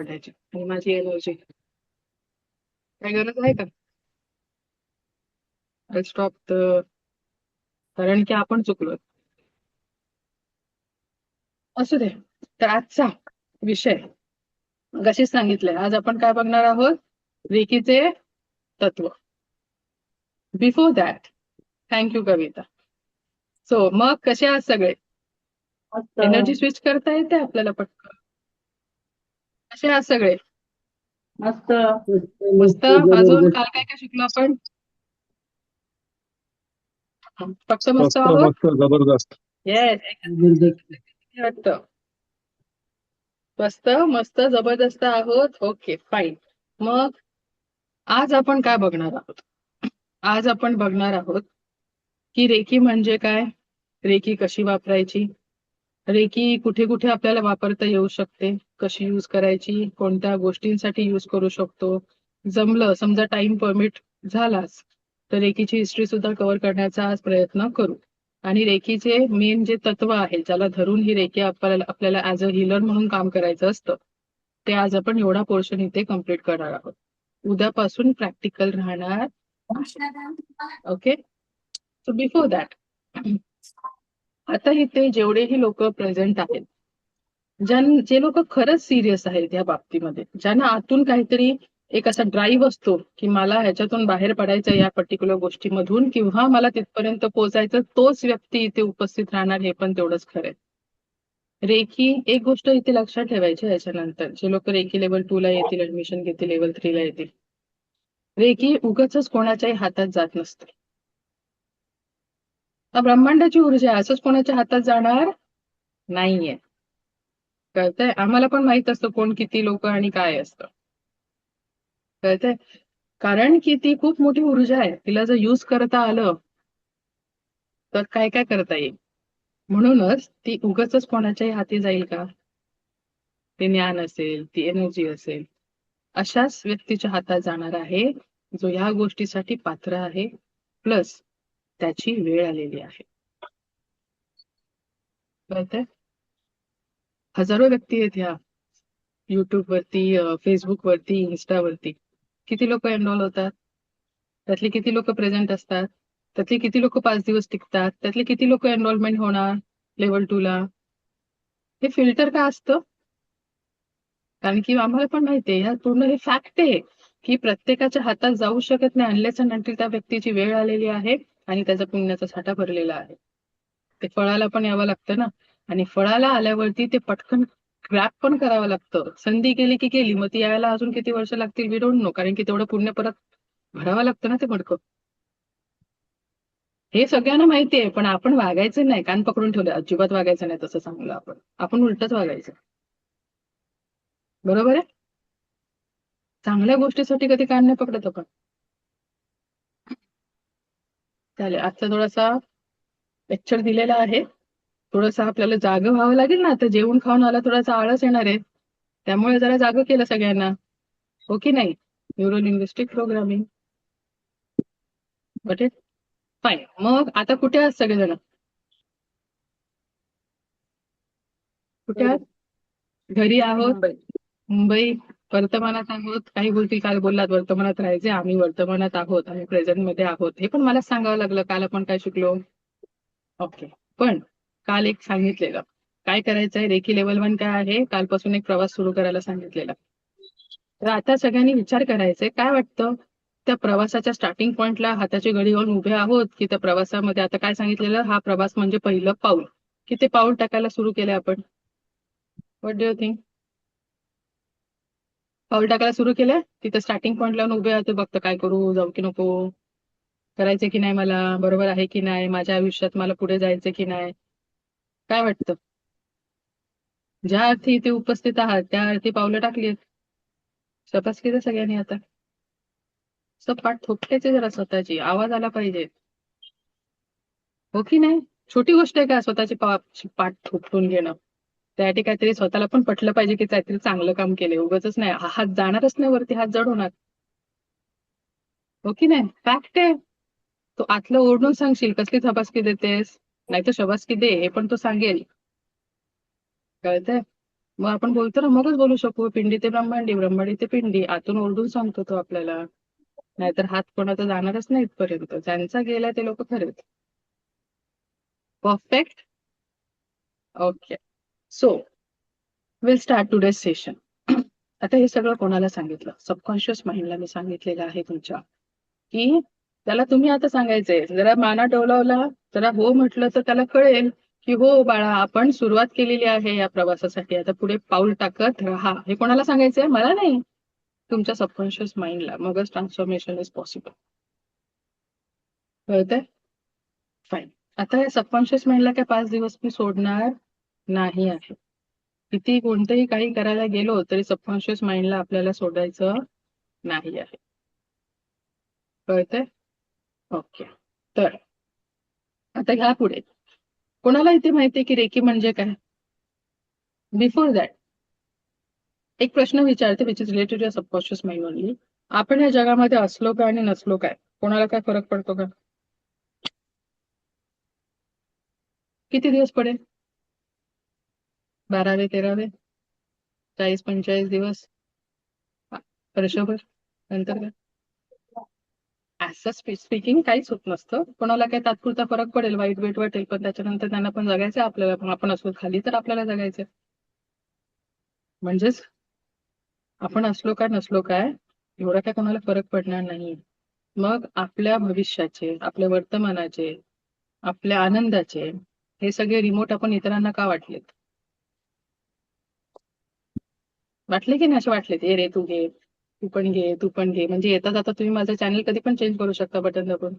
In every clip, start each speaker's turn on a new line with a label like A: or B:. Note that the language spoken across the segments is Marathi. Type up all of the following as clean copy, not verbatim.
A: काढायची आणि माझी एनर्जी काय गरज आहे का? स्टॉप कारण की आपण चुकलो. असू दे. तर आजचा विषय कशी सांगितलंय, आज आपण काय बघणार आहोत? रेकीचे तत्व. Before that, thank you Kavita. So मग कसे आहात सगळे? एनर्जी स्विच करता येते आपल्याला पटकन. कसे आहात सगळे?
B: मस्त.
A: मस्त. अजून काल काय काय शिकलो आपण? फक्त मस्त
C: मस्त
A: आहोत?
C: मस्त जबरदस्त.
A: येस. वाटतं मस्त मस्त जबरदस्त आहोत. Okay fine. मग आज आपण काय बघणार आहोत? आज आपण बघणार आहोत की रेकी म्हणजे काय, रेकी कशी वापरायची, रेकी कुठे कुठे आपल्याला वापरता येऊ शकते, कशी यूज करायची, कोणत्या गोष्टींसाठी यूज करू शकतो. जमलं समजा टाइम परमिट झालाच तर रेकीची हिस्ट्री सुद्धा कव्हर करण्याचा आज प्रयत्न करू. आणि रेकीचे मेन जे तत्व आहे ज्याला धरून ही रेकी आपल्याला ऍज अ हिलर म्हणून काम करायचं असतं, ते आज आपण एवढा पोर्शन इथे कम्प्लीट करणार आहोत. उद्यापासून प्रॅक्टिकल राहणार. ओके. सो बिफोर दॅट, आता इथे जेवढेही लोक प्रेझेंट आहेत, जे लोक खरंच सिरियस आहेत या बाबतीमध्ये, ज्यांना आतून काहीतरी एक असा ड्राईव्ह असतो की मला ह्याच्यातून बाहेर पडायचं या पर्टिक्युलर गोष्टीमधून किंवा मला तिथपर्यंत पोहोचायचं, तोच व्यक्ती इथे उपस्थित राहणार, हे पण तेवढंच खरंय. रेकी एक गोष्ट इथे लक्षात ठेवायची, याच्यानंतर जे लोक रेकी लेवल 2 ला येतील, ऍडमिशन घेतील, लेवल 3 ला येतील, रेकी उगाचच कोणाच्याही हातात जात नसते. ब्रह्मांडाची ऊर्जा असंच कोणाच्या हातात जाणार नाहीये. कळतंय? आम्हाला पण माहित असतं कोण किती लोक आणि काय असतं. कळतंय? कारण की ती खूप मोठी ऊर्जा आहे, तिला जर यूज करता आलं तर काय काय करता येईल. म्हणूनच ती उगाचच कोणाच्याही हाती जाईल का? ते ज्ञान असेल, ती एनर्जी असेल, अशाच व्यक्तीच्या हातात जाणार आहे जो ह्या गोष्टीसाठी पात्र आहे, प्लस त्याची वेळ आलेली आहे. कळतंय? हजारो व्यक्ती आहेत ह्या युट्यूब वरती, फेसबुक वरती, इन्स्टा वरती. किती लोक एनरोल होतात? त्यातले किती लोक प्रेझेंट असतात? त्यातले किती लोक 5 दिवस टिकतात? त्यातले किती लोक एनरोलमेंट होणार लेवल 2 ला? हे फिल्टर का असतं? कारण की आम्हाला पण माहितीये, ह्या पूर्ण हे फॅक्ट आहे की प्रत्येकाच्या हातात जाऊ शकत नाही अनलेस अँड अंटिल त्या व्यक्तीची वेळ आलेली आहे आणि त्याचा पुण्याचा साठा भरलेला आहे. ते फळाला पण यावं लागतं ना, आणि फळाला आल्यावरती ते पटकन ग्रॅप पण करावं लागतं. संधी गेली की गेली, मग ती यायला अजून किती वर्ष लागतील वी डोंट नो, कारण की तेवढं पुण्य परत भरावं लागतं ना ते मडकं. हे सगळ्यांना माहिती आहे, पण आपण वागायचं नाही, कान पकडून ठेवले, अजिबात वागायचं नाही तसं सांगलं आपण. आपण उलटच वागायचं. बरोबर आहे? चांगल्या गोष्टीसाठी कधी कान नाही पकडत आपण. चालेल, आजचा थोडासा लेक्चर दिलेला आहे. थोडंसं आपल्याला जागं व्हावं लागेल ना, आता जेवण खाऊन आला थोडासा आळस येणार आहे, त्यामुळे जरा जागं केलं सगळ्यांना. हो की नाही? Neuro linguistic programming. But fine. मग आता कुठे आहात सगळेजण? कुठे आहात? घरी आहोत. मुंबई. वर्तमानात आहोत. काही बोलतील काल बोललात वर्तमानात राहायचे, आम्ही वर्तमानात आहोत, आम्ही प्रेझेंट मध्ये आहोत. हे पण मला सांगावं लागलं, काल आपण काय शिकलो. ओके. पण काल एक सांगितलेलं काय करायचंय, रेकी लेवल 1 काय आहे, कालपासून एक प्रवास सुरू करायला सांगितलेला. तर आता सगळ्यांनी विचार करायचे, काय वाटतं, त्या प्रवासाच्या स्टार्टिंग पॉइंटला हाताची घडी घालून उभे आहोत की त्या प्रवासामध्ये, आता काय सांगितलेलं, हा प्रवास म्हणजे पहिलं पाऊल, की ते पाऊल टाकायला सुरू केलंय आपण. What do you think? पाऊल टाकायला सुरू केलंय, तिथं स्टार्टिंग पॉइंट लावून उभे आहोत, बघतं काय करू, जाऊ की नको, करायचं की नाही, मला बरोबर आहे की नाही, माझ्या आयुष्यात मला पुढे जायचं की नाही, काय वाटतं? ज्या अर्थी इथे उपस्थित आहात त्या अर्थी पावलं टाकली, तपास केलं सगळ्यांनी. आता पाठ थोपटायचे जरा, स्वतःची आवाज आला पाहिजे. हो की नाही? छोटी गोष्ट आहे का स्वतःची पाठ थोपटून घेणं? त्यासाठी काहीतरी स्वतःला पण पटलं पाहिजे की काहीतरी चांगलं काम केलंय. उगाचच नाही, हात जाणारच नाही वरती, हात जड होणार. हो की नाही? फॅक्ट आहे. तो आतलं ओरडून सांगशील कसली थपासकी देतेस, नाही तर शबासकी दे, हे पण तो सांगेल. कळतंय? मग आपण बोलतो ना, मगच बोलू शकू. पिंडी ते ब्रह्मांडी, ब्रह्मांडी ते पिंडी. आतून ओरडून सांगतो तो आपल्याला. नाहीतर हात कोणाचा जाणारच नाही इथपर्यंत. ज्यांचा गेला ते लोक खरेच. Perfect. Okay. So will start today's session. आता हे सगळं कोणाला सांगितलं? सबकॉन्शियस माइंडला मी सांगितलेलं आहे तुमच्या, की त्याला तुम्ही आता सांगायचंय. जरा माना डोलावला, जरा हो म्हटलं तर त्याला कळेल की हो बाळा, आपण सुरुवात केलेली आहे या प्रवासासाठी, आता पुढे पाऊल टाकत राहा. हे कोणाला सांगायचंय? मला नाही, तुमच्या सबकॉन्शियस माइंडला. मगच ट्रान्सफॉर्मेशन इज पॉसिबल. कळतंय? फाईन. आता या सबकॉन्शियस माइंडला काय 5 दिवस मी सोडणार नाही आहे. किती कोणतंही काही करायला गेलो तरी सबकॉन्शियस माइंडला आपल्याला सोडायचं नाही आहे. कळतंय? ओके. तर आता ह्या पुढे कोणाला इथे माहितीये की रेकी म्हणजे काय? बिफोर दॅट एक प्रश्न विचारते, which is related to subconscious mind only. आपण या जगामध्ये असलो काय आणि नसलो काय, कोणाला काय फरक पडतो का? किती दिवस पडेल? 12वे 13वे 40-45 दिवस, वर्षभर, नंतर काय? असं स्पीकिंग काहीच होत नसतं. कोणाला काही तात्पुरता फरक पडेल, वाईट वेट वाटेल, पण त्याच्यानंतर त्यांना पण जगायचं आपल्याला. पण आपण असलो खाली तर आपल्याला जगायचं. म्हणजेच आपण असलो काय नसलो काय एवढा काय कोणाला फरक पडणार नाही. मग आपल्या भविष्याचे, आपल्या वर्तमानाचे, आपल्या आनंदाचे हे सगळे रिमोट आपण इतरांना का वाटलेत? वाटले की नाही? असे वाटलेत, ए रे तू घे, तू पण घे, तू पण घे. म्हणजे येता जाता तुम्ही माझं चॅनल कधी पण चेंज करू शकता बटन दाबून.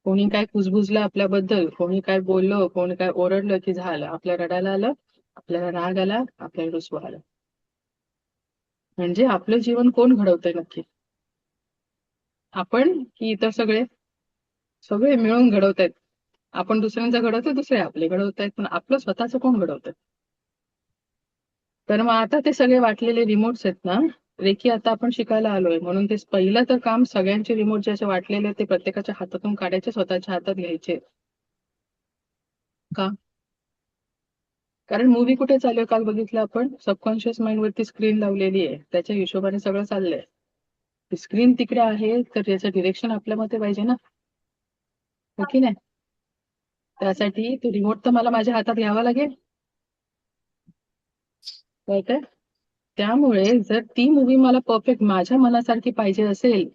A: कोणी काय कुजबुजलं आपल्याबद्दल, कोणी काय बोललं, कोणी काय ओरडलं की झालं, आपल्या रडायला आलं, आपल्याला राग आला, आपल्याला रुसवा आला. म्हणजे आपलं जीवन कोण घडवतंय नक्की? आपण की इतर सगळे? सगळे मिळून घडवतायत. आपण दुसऱ्यांचं घडवतोय, दुसरे आपले घडवतायत, पण आपलं स्वतःचं कोण घडवतंय? तर मग आता ते सगळे वाटलेले रिमोट्स आहेत ना, रेकी आता आपण शिकायला आलोय. म्हणून ते पहिलं तर काम, सगळ्यांचे रिमोट जे असे वाटलेले ते प्रत्येकाच्या हातातून काढायचे, स्वतःच्या हातात घ्यायचे. का? कारण मूवी कुठे चालू आहे? काल बघितलं आपण, सबकॉन्शियस माइंड वरती स्क्रीन लावलेली आहे, त्याच्या हिशोबाने सगळं चाललंय. स्क्रीन तिकडे आहे तर त्याचं डिरेक्शन आपल्या मते पाहिजे ना, हो की नाही? त्यासाठी तो रिमोट तर मला माझ्या हातात घ्यावा लागेल. कळतंय? त्यामुळे जर ती मूवी मला परफेक्ट माझ्या मनासारखी पाहिजे असेल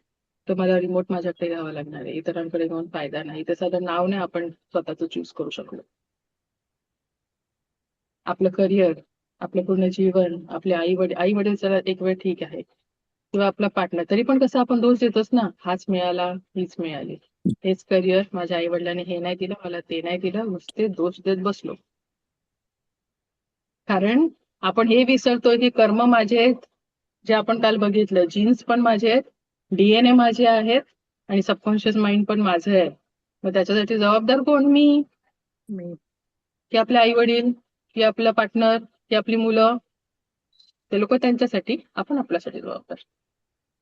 A: तर मला रिमोट माझ्याकडे घ्यावा लागणार आहे. इतरांकडे घेऊन फायदा नाही. ते साधं नाव नाही आपण स्वतःच चूज करू शकलो. आपलं करिअर, आपलं पूर्ण जीवन, आपले आई वडील जरा एक वेळ ठीक आहे, किंवा आपला पार्टनर, तरी पण कसं आपण दोष देतोच ना, हाच मिळाला, हीच मिळाली, हेच करिअर, माझ्या आई वडिलांनी हे नाही दिलं, मला ते नाही दिलं, नुसते दोष देत बसलो. कारण आपण हे विसरतोय की कर्म माझे आहेत, जे आपण काल बघितलं, जीन्स पण माझे आहेत, डीएनए माझे आहेत, आणि सबकॉन्शियस माइंड पण माझं आहे. मग त्याच्यासाठी जबाबदार कोण? मी. की आपले आई वडील, की आपला पार्टनर, की आपली मुलं? ते लोक त्यांच्यासाठी, आपण आपल्यासाठी जबाबदार.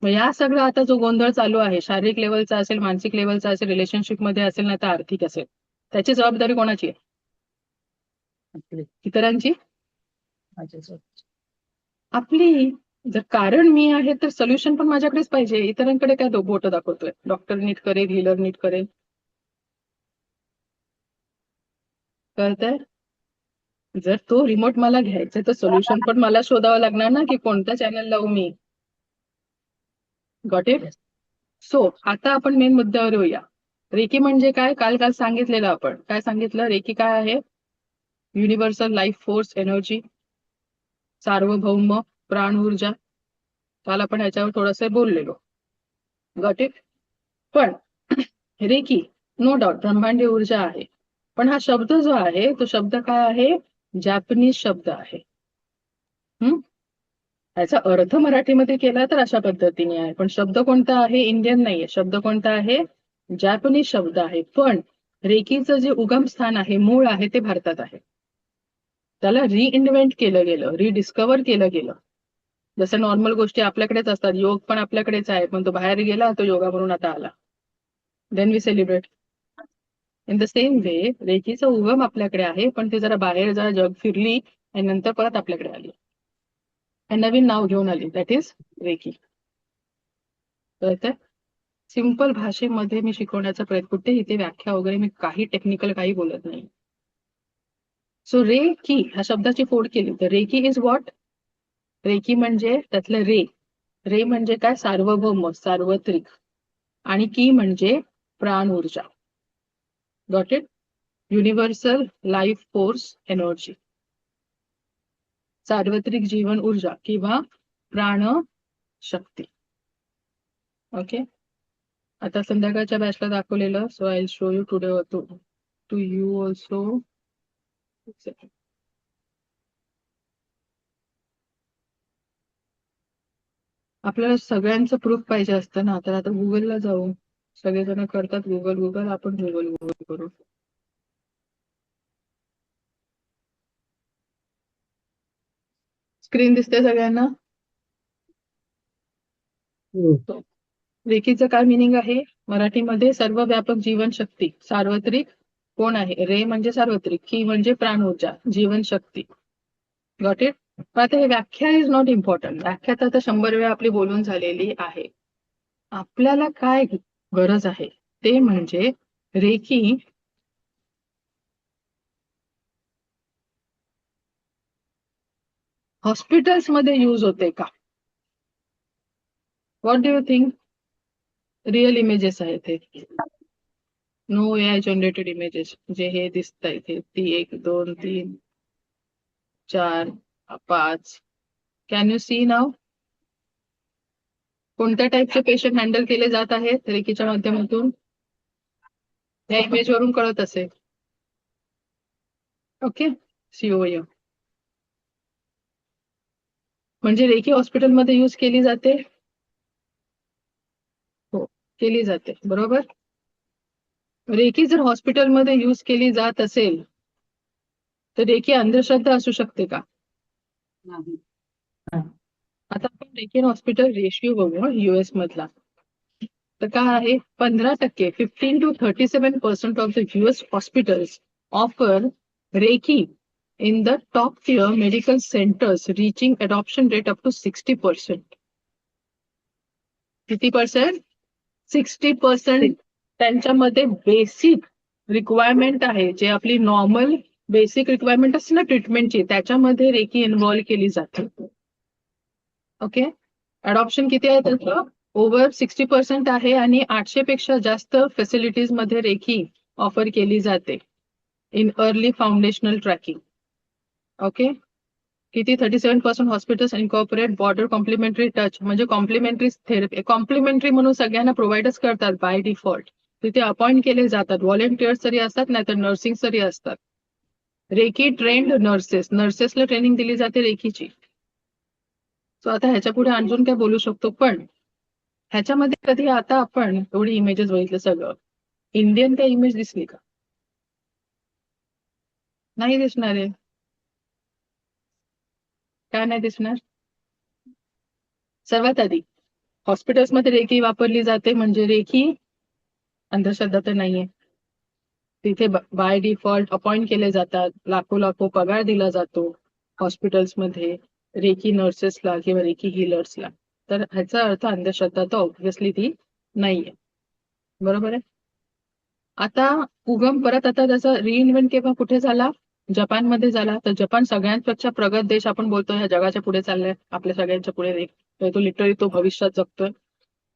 A: मग या सगळं आता जो गोंधळ चालू आहे, शारीरिक लेवलचा असेल, मानसिक लेवलचा असेल, रिलेशनशिप मध्ये असेल, ना तर आर्थिक असेल, त्याची जबाबदारी कोणाची आहे? इतरांची? आपली. जर कारण मी आहे तर सोल्युशन पण माझ्याकडेच पाहिजे. इतरांकडे काय बोट दाखवतोय? डॉक्टर नीट करेल, हिलर नीट करेल. कळतंय? जर तो रिमोट मला घ्यायचा तर सोल्युशन पण मला शोधावं लागणार ना, की कोणता चॅनल लावू मी. Got it? सो आता आपण मेन मुद्द्यावर येऊया. रेकी म्हणजे काय? काल काल सांगितलेलं आपण. काय सांगितलं? रेकी काय आहे? युनिव्हर्सल लाईफ फोर्स एनर्जी, सार्वभौम प्राण ऊर्जा. काल आपण ह्याच्यावर थोडंसं बोललेलो. Got it? पण रेकी नो डाऊट ब्रह्मांडी ऊर्जा आहे, पण हा शब्द जो आहे तो शब्द काय आहे? जॅपनीज शब्द आहे. याचा अर्थ मराठीमध्ये केला तर अशा पद्धतीने आहे, पण शब्द कोणता आहे? इंडियन नाहीये. शब्द कोणता आहे? जॅपनीज शब्द आहे. पण रेकीचं जे उगम स्थान आहे, मूळ आहे, ते भारतात आहे. त्याला रिइन्व्हेंट केलं गेलं, रिडिस्कवर केलं गेलं. जसं नॉर्मल गोष्टी आपल्याकडेच असतात, योग पण आपल्याकडेच आहे, पण तो बाहेर गेला, तो योगा म्हणून आता आला. Then we celebrate. In the same way रेकीचा उगम आपल्याकडे आहे, पण ते जरा बाहेर जरा जग फिरली आणि नंतर परत आपल्याकडे आली आणि नवीन नाव घेऊन आली, दॅट इज रेकी. कळतंय? सिंपल भाषेमध्ये मी शिकवण्याचा प्रयत्न, कुठे इथे व्याख्या वगैरे मी काही टेक्निकल काही बोलत नाही. सो रेकी ह्या शब्दाची फोड केली तर रेकी इज व्हॉट? रेकी म्हणजे त्यातलं रे म्हणजे काय? सार्वभौम, सार्वत्रिक. आणि की म्हणजे प्राण ऊर्जा. Got it? Universal life force energy, सार्वत्रिक जीवन ऊर्जा किंवा प्राण शक्ती. ओके, आता संध्याकाळच्या बॅचला दाखवलेलं. So I show you today to you also. आपल्याला सगळ्यांचं प्रूफ पाहिजे असतं ना, तर आता गुगलला जाऊ. सगळेजण करतात गुगल, आपण गुगल करू. स्क्रीन दिसते सगळ्यांना? रेकीचं काय मिनिंग आहे मराठीमध्ये? सर्वव्यापक जीवन शक्ती, सार्वत्रिक. कोण आहे? रे म्हणजे सार्वत्रिक, की म्हणजे प्राण ऊर्जा, जीवन शक्ती. Got it? आता हे व्याख्या इज नॉट इम्पॉर्टंट. व्याख्या तर 100 वेळा आपली बोलून झालेली आहे. आपल्याला काय गरज आहे ते म्हणजे रेकी हॉस्पिटल्स मध्ये यूज होते का? What do you think? Real images आहेत हे, नो एआय जनरेटेड इमेजेस. जे हे दिसत आहेत ती 1 2 3 4 5. कॅन यू सी नाव? कोणत्या टाईपचे पेशंट हँडल केले जात आहेत रेकीच्या माध्यमातून? या इमेज वरून कळत असेल. ओके, सीओएम म्हणजे रेकी हॉस्पिटलमध्ये यूज केली जाते. हो, केली जाते, बरोबर. रेकी जर हॉस्पिटलमध्ये यूज केली जात असेल तर रेकी अंधश्रद्धा असू शकते का? नाही. आता आपण रेकी हॉस्पिटल रेशिओ बघू युएस मधला. तर काय आहे? 15%, 15 to 37% of the US hospitals offer Reiki in the top tier medical centers, reaching adoption rate up to 60%. किती पर्सेंट? 60%. त्यांच्यामध्ये बेसिक रिक्वायरमेंट आहे, जे आपली नॉर्मल बेसिक रिक्वायरमेंट असते ना ट्रीटमेंटची, त्याच्यामध्ये रेकी इन्व्हॉल्व केली जाते. ओके, अडॉप्शन किती आहे त्याचं? ओव्हर 60% आहे आणि 800 पेक्षा जास्त फॅसिलिटीज मध्ये रेकी ऑफर केली जाते in early foundational tracking. Okay, किती? 37% hospitals incorporate border complementary touch, म्हणजे कॉम्प्लिमेंटरी थेरपी. कॉम्प्लिमेंटरी म्हणून सगळ्यांना प्रोव्हाइडच करतात बाय डिफॉल्ट. तिथे अपॉइंट केले जातात, व्हॉलेंटियर्स तरी असतात, नाही तर नर्सिंग तरी असतात. रेकी ट्रेंड नर्सेसला ट्रेनिंग दिली जाते रेकीची. सो आता ह्याच्या पुढे अजून काय बोलू शकतो, पण ह्याच्यामध्ये कधी आता आपण एवढी इमेजेस बघितलं, सगळं इंडियन काय इमेज दिसली का? नाही दिसणार आहे. काय नाही दिसणार? सर्वात आधी हॉस्पिटल्समध्ये रेकी वापरली जाते म्हणजे रेकी अंधश्रद्धा तर नाहीये. तिथे बाय डिफॉल्ट अपॉइंट केले जातात, लाखो पगार दिला जातो हॉस्पिटल्समध्ये रेकी नर्सेसला किंवा रेकी हिलर्सला. तर ह्याचा अर्थ अंधश्रद्धा तर ऑब्व्हियसली ती नाहीये, बरोबर आहे. आता उगम परत आता त्याचा रिइन्व्हेंट केव्हा कुठे झाला? जपानमध्ये झाला. तर जपान सगळ्यांपेक्षा प्रगत देश आपण बोलतो, ह्या जगाच्या पुढे चाललाय, आपल्या सगळ्यांच्या पुढे. तो लिटरली तो भविष्यात जगतोय.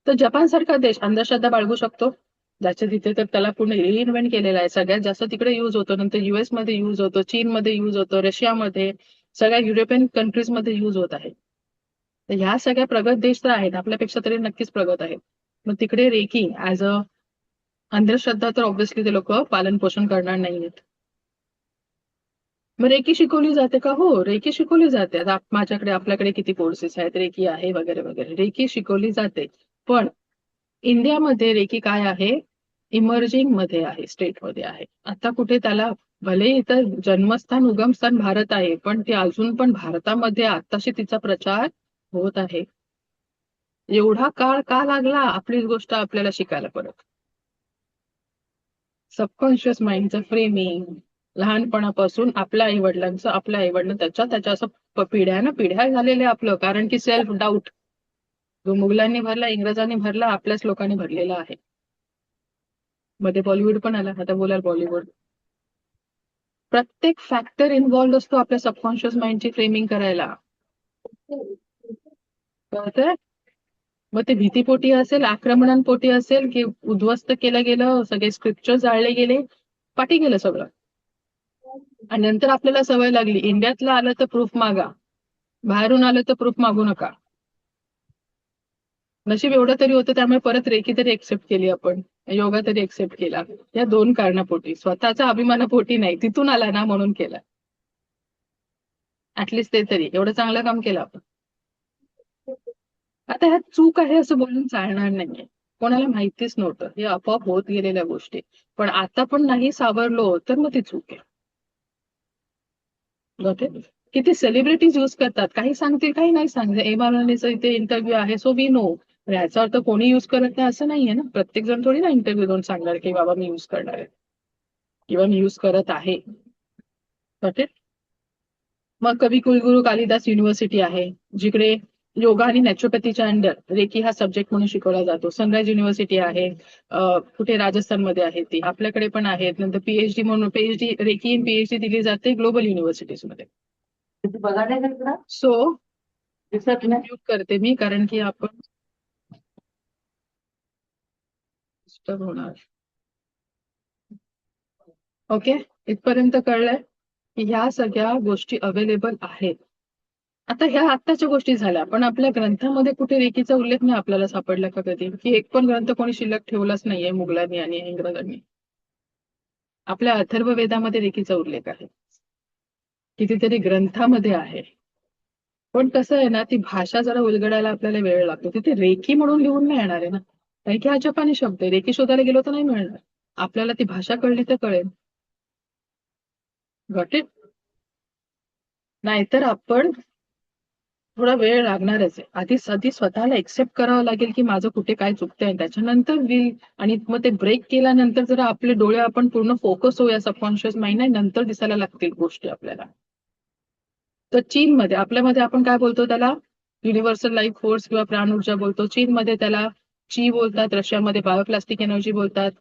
A: तर जपान सारखा देश अंधश्रद्धा बाळगू शकतो? ज्याच्या तिथे तर त्याला पूर्ण रिइन्व्हेंट केलेला आहे. सगळ्यात जास्त तिकडे युज होतो, नंतर US मध्ये युज होतो, चीनमध्ये युज होतो, रशियामध्ये, सगळ्या युरोपियन कंट्रीजमध्ये युज होत आहे. तर ह्या सगळ्या प्रगत देश तर आहेत, आपल्यापेक्षा तरी नक्कीच प्रगत आहेत. मग तिकडे रेकी ऍज अ अंधश्रद्धा तर ऑब्व्हियसली ते लोक पालन पोषण करणार नाहीत. मग रेकी शिकवली जाते का? हो, रेकी शिकवली जाते. आता माझ्याकडे, आपल्याकडे किती कोर्सेस आहेत, रेकी आहे वगैरे वगैरे, रेकी शिकवली जाते. पण इंडियामध्ये रेकी काय आहे? इमर्जिंग मध्ये आहे, स्टेटमध्ये आहे. आता कुठे त्याला, भले इथं जन्मस्थान उगमस्थान भारत आहे, पण ते अजून पण भारतामध्ये आताशी तिचा प्रचार होत आहे. एवढा काळ का लागला? आपलीच गोष्ट आपल्याला शिकायला परत. सबकॉन्शियस माइंडचं फ्रेमिंग, लहानपणापासून आपल्या आई वडिलांचं त्याच्या असं पिढ्यानं पिढ्या झालेलं आपलं, कारण की सेल्फ डाऊट जो मुघलांनी भरला, इंग्रजांनी भरला, आपल्याच लोकांनी भरलेला आहे. मध्ये बॉलिवूड पण आला, आता बोलाल बॉलिवूड. प्रत्येक फॅक्टर इन्व्हॉल्ड असतो आपल्या सबकॉन्शियस माइंडची फ्रेमिंग करायला. कळतंय? मग ते भीतीपोटी असेल, आक्रमणांपोटी असेल, की उद्ध्वस्त केलं गेलं, सगळे स्क्रिप्चर जाळले गेले, पाठी गेलं सगळं. आणि नंतर आपल्याला सवय लागली, इंडियातलं आलं तर प्रूफ मागा, बाहेरून आलं तर प्रूफ मागू नका. नशीब एवढं तरी होतं, त्यामुळे परत रेकी तरी एक्सेप्ट केली आपण, योगा तरी एक्सेप्ट केला. या 2 कारणापोटी, स्वतःच्या अभिमानापोटी नाही, तिथून आला ना म्हणून केला. ऍटलिस्ट ते तरी एवढं चांगलं काम केलं आपण. आता ह्यात चूक आहे असं बोलून चालणार नाहीये. कोणाला माहितीच नव्हतं, हे आपोआप होत गेलेल्या गोष्टी. पण आता पण नाही सावरलो तर मग ती चूक आहे. ओके, किती सेलिब्रिटीज यूज करतात, काही सांगतील काही नाही सांगते. एमानचा इथे इंटरव्ह्यू आहे, सो वी नो. याचा अर्थ कोणी युज करत नाही असं नाहीये ना. प्रत्येक जण थोडी ना इंटरव्ह्यू देऊन सांगणार की बाबा मी युज करणार आहे किंवा मी युज करत आहे. ओके, मग कवी कुलगुरू कालिदास युनिव्हर्सिटी आहे, जिकडे योगा आणि नॅचरोपॅथीच्या अंडर रेकी हा सब्जेक्ट म्हणून शिकवला जातो. सनराइज युनिव्हर्सिटी आहे, कुठे राजस्थानमध्ये आहे ती. आपल्याकडे पण आहेत. नंतर पीएचडी म्हणून पीएचडी रेकी इन पीएचडी दिली जाते ग्लोबल युनिव्हर्सिटीज मध्ये. सो म्यूट करते मी, कारण की आपण डिस्टर्ब होणार. ओके, इथपर्यंत कळलंय की ह्या सगळ्या गोष्टी अवेलेबल आहेत. आता ह्या आत्ताच्या गोष्टी झाल्या, पण आपल्या ग्रंथामध्ये कुठे रेकीचा उल्लेख नाही आपल्याला सापडला का कधी, की एक पण ग्रंथ कोणी शिल्लक ठेवलाच नाहीये मुघलांनी आणि इंग्रजांनी. आपल्या अथर्व वेदामध्ये रेकीचा उल्लेख आहे, कितीतरी ग्रंथामध्ये आहे. पण कसं आहे ना, ती भाषा जरा उलगडायला आपल्याला वेळ लागतो. तिथे रेकी म्हणून लिहून नाही येणार आहे ना, कारण की हा जपानी शब्द आहे. रेकी शोधायला गेलो तर नाही मिळणार. आपल्याला ती भाषा कळली तर कळेल. Got it? नाहीतर आपण थोडा वेळ लागणारच आहे. आधी स्वतःला एक्सेप्ट करावं लागेल की माझं कुठे काय चुकतंय, त्याच्यानंतर विल. आणि मग ते ब्रेक केल्यानंतर जरा आपले डोळे आपण पूर्ण फोकस होऊया सबकॉन्शियस माइंड, नाही नंतर दिसायला लागतील गोष्टी आपल्याला. तर चीनमध्ये, आपल्यामध्ये आपण काय बोलतो त्याला, युनिव्हर्सल लाईफ फोर्स किंवा प्राण ऊर्जा बोलतो. चीनमध्ये त्याला ची बोलतात, रशियामध्ये बायोप्लास्टिक एनर्जी बोलतात.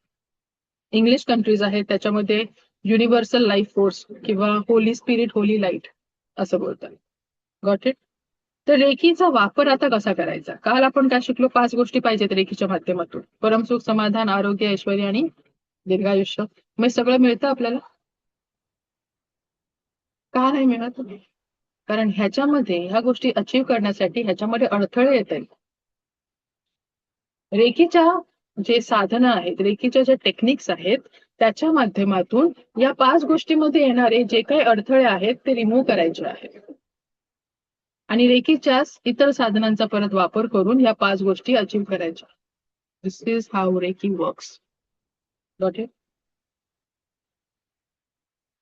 A: इंग्लिश कंट्रीज आहेत त्याच्यामध्ये युनिव्हर्सल लाईफ फोर्स किंवा होली स्पिरिट, होली लाईट असं बोलतात. Got it? तर रेकीचा वापर आता कसा करायचा? काल आपण काय शिकलो? 5 गोष्टी पाहिजेत रेकीच्या माध्यमातून: परमसुख, समाधान, आरोग्य, ऐश्वर आणि दीर्घायुष्य. मग सगळं मिळतं आपल्याला? का नाही मिळत? कारण ह्याच्यामध्ये ह्या गोष्टी अचीव्ह करण्यासाठी ह्याच्यामध्ये अडथळे येत आहेत. रेकीच्या जे साधनं आहेत, रेकीच्या ज्या टेक्निक्स आहेत, त्याच्या माध्यमातून या 5 गोष्टीमध्ये येणारे जे काही अडथळे आहेत ते रिमूव्ह करायचे आहेत. आणि रेकीच्या इतर साधनांचा परत वापर करून या 5 गोष्टी अचीव्ह करायच्या. This is how reiki works. Got it?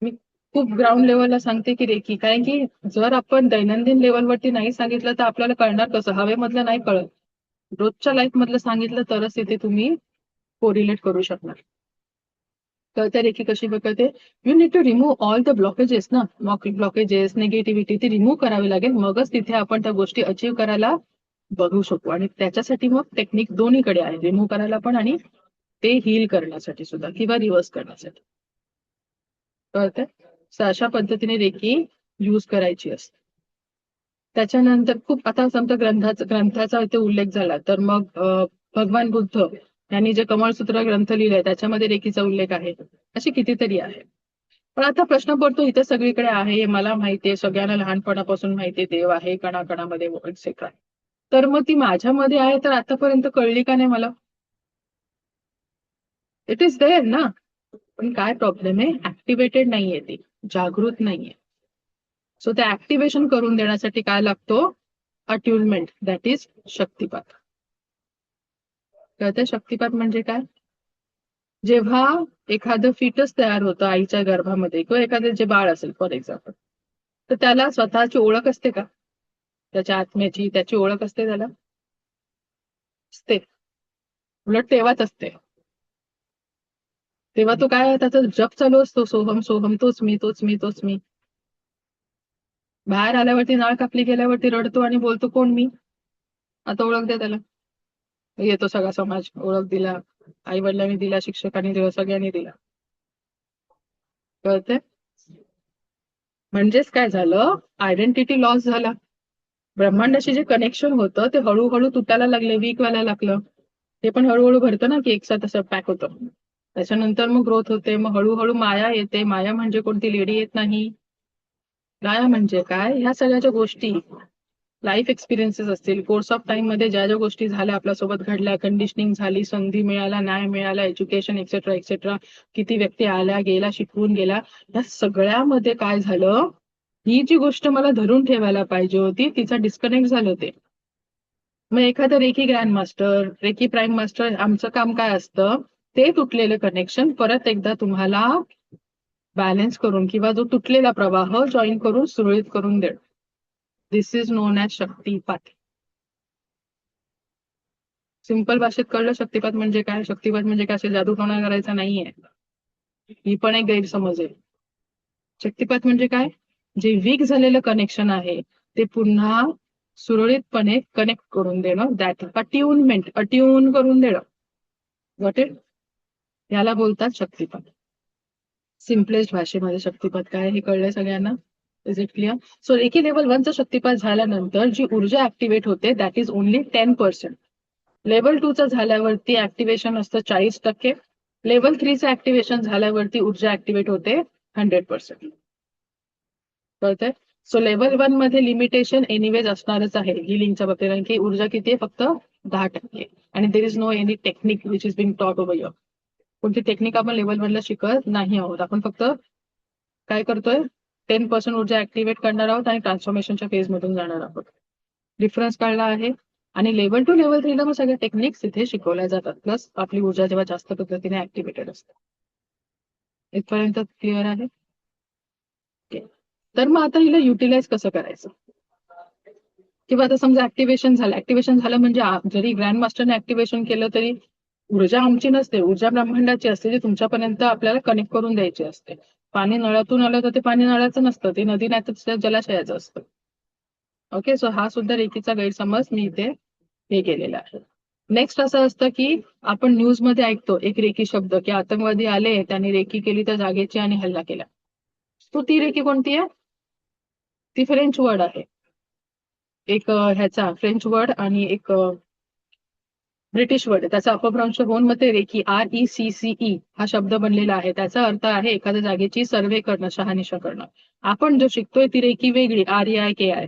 A: मी खूप ग्राउंड लेवलला सांगते की रेकी, कारण की जर आपण दैनंदिन लेवलवरती नाही सांगितलं तर आपल्याला कळणार कसं? हवेमधलं नाही कळत. रोजच्या लाईफ मधलं सांगितलं तरच इथे तुम्ही कोरिलेट करू शकणार. कळते रेकी कशी कळते? You need to remove all the blockages ना, ब्लॉकेजेस, निगेटिव्हिटी ती रिमूव्ह करावी लागेल, मगच तिथे आपण त्या गोष्टी अचीव्ह करायला बघू शकू. आणि त्याच्यासाठी मग टेक्निक दोन्हीकडे आहे, रिमूव्ह करायला पण आणि ते हील करण्यासाठी सुद्धा किंवा रिव्हर्स करण्यासाठी. कळतंय? अशा पद्धतीने रेकी यूज करायची असते. त्याच्यानंतर खूप, आता समजा ग्रंथाचा इथे उल्लेख झाला तर मग भगवान बुद्ध यांनी जे कमळसूत्र ग्रंथ लिहिलाय त्याच्यामध्ये रेकीचा उल्लेख आहे. असे कितीतरी आहे. पण आता प्रश्न पडतो, इथे सगळीकडे आहे, मला माहितीये, सगळ्यांना लहानपणापासून माहितीये देव आहे कणाकणामध्ये एक्सेट्रा. तर मग ती माझ्यामध्ये आहे तर आतापर्यंत कळली का नाही मला? इट इज देअर ना. पण काय प्रॉब्लेम आहे? ऍक्टिव्हेटेड नाहीये, ती जागृत नाहीये. सो ते ऍक्टिव्हेशन करून देण्यासाठी काय लागतो? अट्युनमेंट, दॅट इज शक्तिपात. कळतंय? शक्तिपात म्हणजे काय? जेव्हा एखादं फिटस तयार होतं आईच्या गर्भामध्ये, किंवा एखादं जे बाळ असेल फॉर एक्झाम्पल, तर त्याला स्वतःची ओळख असते का? त्याच्या आत्म्याची, त्याची ओळख असते त्याला? असते. उलट तेव्हाच असते तेव्हा तो काय त्याचा जप चालू असतो, सोहम सोहम, तोच मी तोच मी तोच मी. बाहेर आल्यावरती नाळ कापली गेल्यावरती रडतो आणि बोलतो कोण मी. आता ओळख द्या त्याला. येतो सगळा समाज, ओळख दिला, आई वडिलांनी दिला, शिक्षकांनी दिला, सगळ्यांनी दिला. कळते? म्हणजेच काय झालं, आयडेंटिटी लॉस झाला. ब्रह्मांडाशी जे कनेक्शन होतं ते हळूहळू तुटायला लागले, वीक व्हायला लागलं. ते पण हळूहळू भरतं ना, की एकसाथ असं पॅक होतं. त्याच्यानंतर मग ग्रोथ होते, मग हळूहळू माया येते. माया म्हणजे कोणती लेडी येत नाही. माया म्हणजे काय, ह्या सगळ्या ज्या गोष्टी लाईफ एक्सपिरियन्सेस असतील, कोर्स ऑफ टाइम मध्ये ज्या ज्या गोष्टी झाल्या, आपल्यासोबत घडल्या, कंडिशनिंग झाली, संधी मिळाला, न्याय मिळाला, एज्युकेशन एक्सेट्रा एक्सेट्रा, किती व्यक्ती आल्या गेल्या, शिकवून गेल्या, या सगळ्यामध्ये काय झालं, ही जी गोष्ट मला धरून ठेवायला पाहिजे होती तिचा डिस्कनेक्ट झाले होते. मग एखादं Reiki grand master, Reiki prime master, आमचं काम काय असतं, ते तुटलेलं कनेक्शन परत एकदा तुम्हाला बॅलन्स करून किंवा जो तुटलेला प्रवाह जॉईन करून सुरळीत करून देणं. दिस इज नोन ॲज शक्तिपात. सिंपल भाषेत कळलं शक्तिपात म्हणजे काय. शक्तिपात म्हणजे काय, असे जादूटोणा करायचा नाहीये. ही पण एक गैरसमज आहे. शक्तिपात म्हणजे काय, जे वीक झालेलं कनेक्शन आहे ते पुन्हा सुरळीतपणे कनेक्ट करून देणं, दॅट अट्यूनमेंट, अट्यून करून देणं. Got it? याला बोलतात शक्तिपात. सिम्पलेस्ट भाषेमध्ये शक्तिपात काय हे कळलंय सगळ्यांना? Is it clear? So Reiki level 1 चा शक्तिपात झाल्यानंतर जी ऊर्जा ऍक्टिव्हेट होते दॅट इज ओनली 10%. लेवल 2 चा झाल्यावरती ऍक्टिव्हेशन असतं 40%. लेवल 3 चं ऍक्टिव्हेशन झाल्यावरती ऊर्जा ऍक्टिव्हेट होते 100%. कळतंय? सो लेवल 1 मध्ये लिमिटेशन एनिवेज असणारच आहे हिलिंगच्या बाबतीत, कारण की ऊर्जा किती आहे, फक्त 10%. आणि there is no any technique which is being taught over here. कोणती टेक्निक आपण लेवल 1 ला शिकत नाही आहोत. आपण फक्त काय करतोय, 10% ऊर्जा ऍक्टिव्हेट करणार आहोत आणि ट्रान्सफॉर्मेशनच्या फेज मधून जाणार आहोत. डिफरन्स कळला आहे. आणि लेवल 2 लेवल 3 ला मग सगळ्या टेक्निक्स इथे शिकवल्या जातात, प्लस आपली ऊर्जा जेव्हा जास्त पद्धतीने ऍक्टिव्हेटेड असते. इथपर्यंत क्लिअर आहे? तर मग आता हिला युटिलाइज कसं करायचं, किंवा आता समजा ऍक्टिव्हेशन झालं म्हणजे जरी ग्रँड मास्टरने ऍक्टिव्हेशन केलं तरी ऊर्जा आमची नसते, ऊर्जा ब्रह्मांडाची असते, जी तुमच्यापर्यंत आपल्याला कनेक्ट करून द्यायची असते. पाणी नळातून आलं तर ते पाणी नळाचं नसतं, ते नदी नाही तर जलाशयाचं असतं. ओके, सो हा सुद्धा रेकीचा गैरसमज मी इथे हे केलेला आहे. नेक्स्ट असं असतं की आपण न्यूज मध्ये ऐकतो एक रेकी शब्द, की आतंकवादी आले, त्यांनी रेकी केली त्या जागेची आणि हल्ला केला. तो ती रेकी कोणती आहे? ती फ्रेंच वर्ड आहे. एक ह्याचा फ्रेंच वर्ड आणि एक ब्रिटिश वर्ड, त्याचा अपभ्रंश होऊन मग ते रेकी RECCE हा शब्द बनलेला आहे. त्याचा अर्थ आहे एखाद्या जागेची सर्वे करणं, शहानिशा करणं. आपण जो शिकतोय ती रेकी वेगळी, REIKI.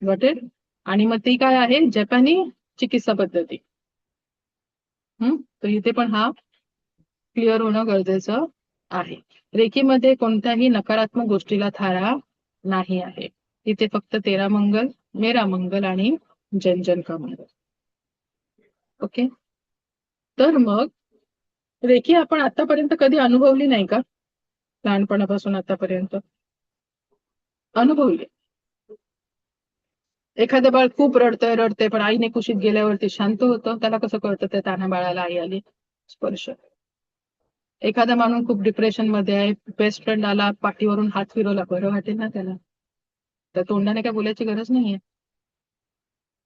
A: Got it? आणि मग ती काय आहे, जपानी चिकित्सा पद्धती. तर इथे पण हा क्लिअर होणं गरजेचं आहे. रेकीमध्ये कोणत्याही नकारात्मक गोष्टीला थारा नाही आहे. इथे फक्त तेरा मंगल, मेरा मंगल आणि जन जन का मंगल. ओके, तर मग रेखी आपण आतापर्यंत कधी अनुभवली नाही का? लहानपणापासून आतापर्यंत अनुभवली. एखादं बाळ खूप रडतंय पण आईने कुशीत गेल्यावरती शांत होतं, त्याला कसं कळतं त्या तान्ह्या बाळाला आई आली? स्पर्श. एखादा माणूस खूप डिप्रेशन मध्ये आहे, बेस्ट फ्रेंड आला, पाठीवरून हात फिरवला, बरं वाटेल ना त्याला? त्या तोंडाने काय बोलायची गरज नाहीये.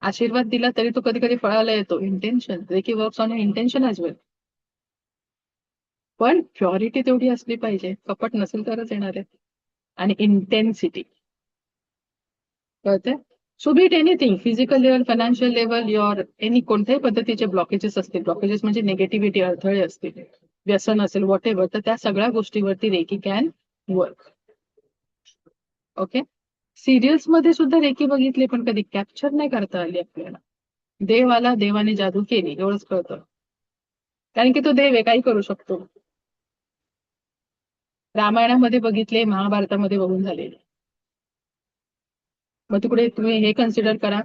A: आशीर्वाद दिला तरी तो कधी कधी फळाला येतो. Intention, reiki works on intention as well. पण प्युरिटी तेवढी असली पाहिजे, कपट नसेल तरच येणार आहे. आणि इंटेन्सिटी. कळते? So be it anything, physical level, financial level, your any कोणत्याही पद्धतीचे ब्लॉकेजेस असतील, ब्लॉकेजेस म्हणजे निगेटिव्हिटी, अडथळे असतील, व्यसन असेल, व्हॉट एव्हर, तर त्या सगळ्या गोष्टीवरती Reiki can work. Okay, serials मध्ये सुद्धा रेकी बघितली पण कधी कॅप्चर नाही करता आली आपल्याला. देव आला, देवाने जादू केली, एवढंच कळतं. कारण की तो देव आहे, काही करू शकतो. रामायणामध्ये बघितले, महाभारतामध्ये बघून झालेले. मग तिकडे तुम्ही हे कन्सिडर करा,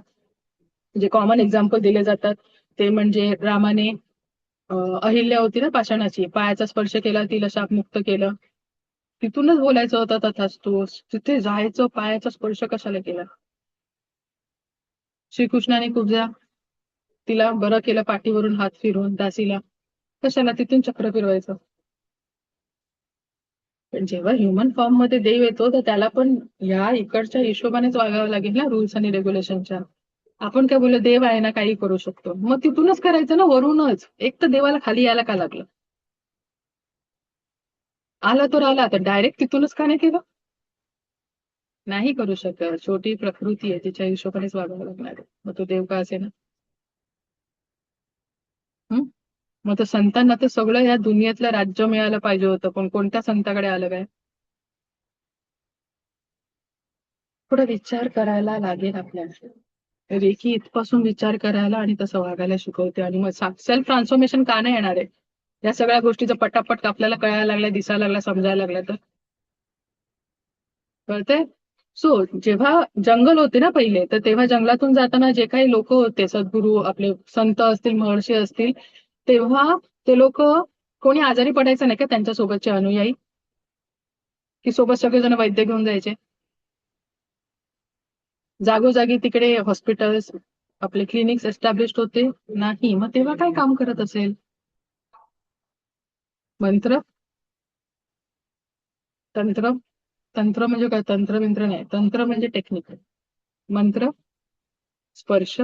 A: जे कॉमन एक्झाम्पल दिले जातात ते म्हणजे रामाने अहिल्या होती ना पाषाणाची, पायाचा स्पर्श केला, तिला शापमुक्त केलं. तिथूनच बोलायचं होतं तथास्तु, तिथे जायचं, पायाचा स्पर्श कशाला केला? श्रीकृष्णाने कुब्जा, तिला बरं केलं पाठीवरून हात फिरवून, दासीला कशाला तिथून चक्र फिरवायचं? पण जेव्हा ह्युमन फॉर्म मध्ये देव येतो तर त्याला पण या इकडच्या हिशोबानेच वागावं लागेल ना, रूल्स आणि रेग्युलेशनच्या. आपण काय बोललो, देव आहे ना, काही करू शकतो, मग तिथूनच करायचं ना, वरूनच. एक तर देवाला खाली यायला का लागलं? आला तर आला, तर डायरेक्ट तिथूनच का नाही केलं? नाही करू शकत. छोटी प्रकृती आहे, तिच्या हिशोबानेच वागावं लागणार आहे. मग तो देव का असे ना. हम्म. मग तर संतांना तर सगळं या दुनियेतलं राज्य मिळालं पाहिजे होतं, पण कोणत्या संताकडे आलं काय? थोडा विचार करायला लागेल आपल्याला. रेखी इथपासून विचार करायला आणि तसं वागायला शिकवते. आणि मग सेल्फ ट्रान्सफॉर्मेशन का नाही येणार आहे? या सगळ्या गोष्टीचं पटापट आपल्याला कळायला लागल्या, दिसायला लागल्या, समजायला लागल्या तर कळते. सो जेव्हा जंगल होते ना पहिले, तर तेव्हा जंगलातून जाताना जे काही लोक होते, सद्गुरू आपले संत असतील, महर्षी असतील, तेव्हा ते लोक कोणी आजारी पडायचं नाही का त्यांच्या सोबतचे अनुयायी, की सोबत सगळेजण वैद्य घेऊन जायचे? जागोजागी तिकडे हॉस्पिटल्स, आपले क्लिनिक्स एस्टॅब्लिश होते नाही, मग तेव्हा काय काम करत असेल? मंत्र, तंत्र. तंत्र म्हणजे काय? तंत्र मंत्र नाही, तंत्र म्हणजे टेक्निक. मंत्र, स्पर्श,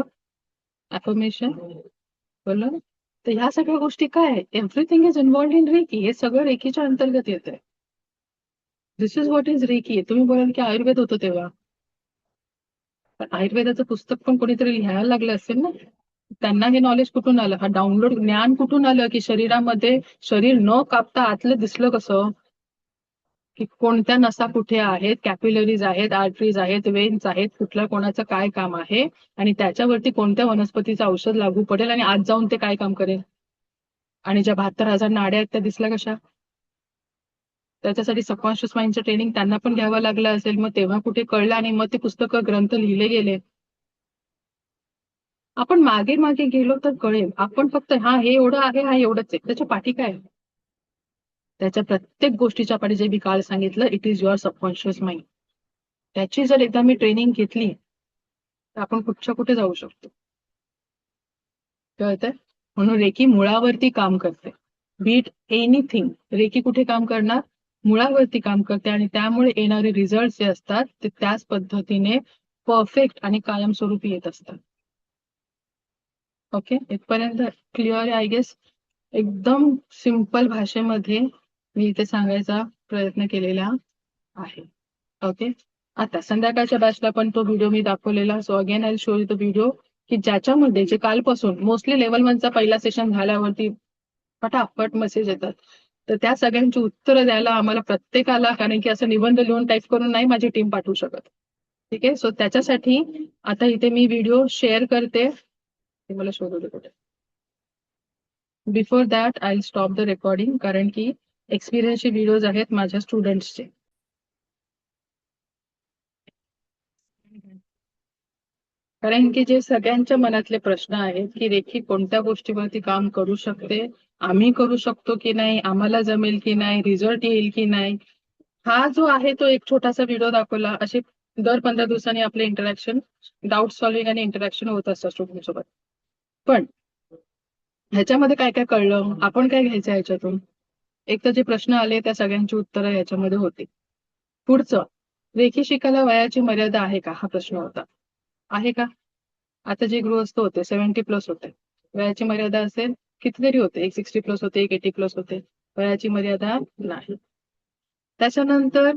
A: अफर्मेशन, बोललो ना. तर ह्या सगळ्या गोष्टी काय, everything is involved in Reiki. हे सगळं रेकीच्या अंतर्गत येत आहे. This is what is Reiki. तुम्ही बोलाल की आयुर्वेद होतं तेव्हा, पण आयुर्वेदाचं पुस्तक पण कोणीतरी लिहायला लागलं असेल ना. त्यांना हे नॉलेज कुठून आलं? हा डाउनलोड ज्ञान कुठून आलं की शरीरामध्ये शरीर न कापता आतलं दिसलं कसं? की कोणत्या नसा कुठे आहेत, कॅपिलरीज आहेत, आर्टरीज आहेत, वेन्स आहेत, कुठल्या कोणाचं काय काम आहे, आणि त्याच्यावरती कोणत्या वनस्पतीचं औषध लागू पडेल आणि आज जाऊन ते काय काम करेल. आणि ज्या 72,000 नाड्या आहेत त्या दिसल्या कशा? त्याच्यासाठी सबकॉन्शियस माइंडचं ट्रेनिंग त्यांना पण घ्यावं लागलं असेल. मग तेव्हा कुठे कळलं आणि मग ते पुस्तकं ग्रंथ लिहिले गेले. आपण मागे मागे गेलो तर कळेल. आपण फक्त हा हे एवढं आहे, हा एवढंच आहे, त्याच्या पाठी काय आहे? त्याच्या प्रत्येक गोष्टीच्या पाठी जे मी काल सांगितलं, it is your subconscious mind. त्याची जर एकदा मी ट्रेनिंग घेतली तर आपण कुठच्या कुठे जाऊ शकतो. कळतंय? म्हणून रेकी मुळावरती काम करते. बीट एनिथिंग, रेकी कुठे काम करणार? मुळावरती काम करते, आणि त्यामुळे येणारे रिझल्ट जे असतात ते त्याच पद्धतीने परफेक्ट आणि कायमस्वरूपी येत असतात. ओके, इथपर्यंत क्लिअर आहे आय गेस. एकदम सिंपल भाषेमध्ये मी इथे सांगायचा प्रयत्न केलेला आहे. ओके. आता संध्याकाळच्या बॅचला पण तो व्हिडिओ मी दाखवलेला. So again I show you the video, की ज्याच्यामध्ये जे कालपासून मोस्टली लेवल 1चा पहिला सेशन झाल्यावरती पटापट मेसेज येतात, तर त्या सगळ्यांची उत्तरं द्यायला आम्हाला प्रत्येकाला, कारण की असं निबंध लिहून टाईप करून नाही माझी टीम पाठवू शकत. ठीक आहे. सो त्याच्यासाठी आता इथे मी व्हिडिओ शेअर करते. ते मला शोधू दे कुठे. Before that I stop the recording, कारण की एक्सपिरियन्सचे व्हिडिओज आहेत माझ्या स्टुडंट्सचे. कारण की जे सगळ्यांच्या मनातले प्रश्न आहेत की रेखी कोणत्या गोष्टीवरती काम करू शकते, आम्ही करू शकतो की नाही, आम्हाला जमेल की नाही, रिझल्ट येईल की नाही. हा जो आहे तो एक छोटासा व्हिडिओ दाखवला. असे दर 15 दिवसांनी आपले इंटरॅक्शन, डाऊट सॉल्व्हिंग आणि इंटरॅक्शन होत असतात स्टुडंट सोबत. पण ह्याच्यामध्ये काय काय कळलं, आपण काय घ्यायचं ह्याच्यातून? एक तर जे प्रश्न आले त्या सगळ्यांची उत्तरं याच्यामध्ये होती. पुढचं, रेखी शिकायला वयाची मर्यादा आहे का, हा प्रश्न होता. आहे का? आता जे गृहस्थ होते 70 प्लस होते, वयाची मर्यादा असेल कितीतरी होते, एक 60 प्लस होते, एक 80 प्लस होते, वयाची मर्यादा नाही. त्याच्यानंतर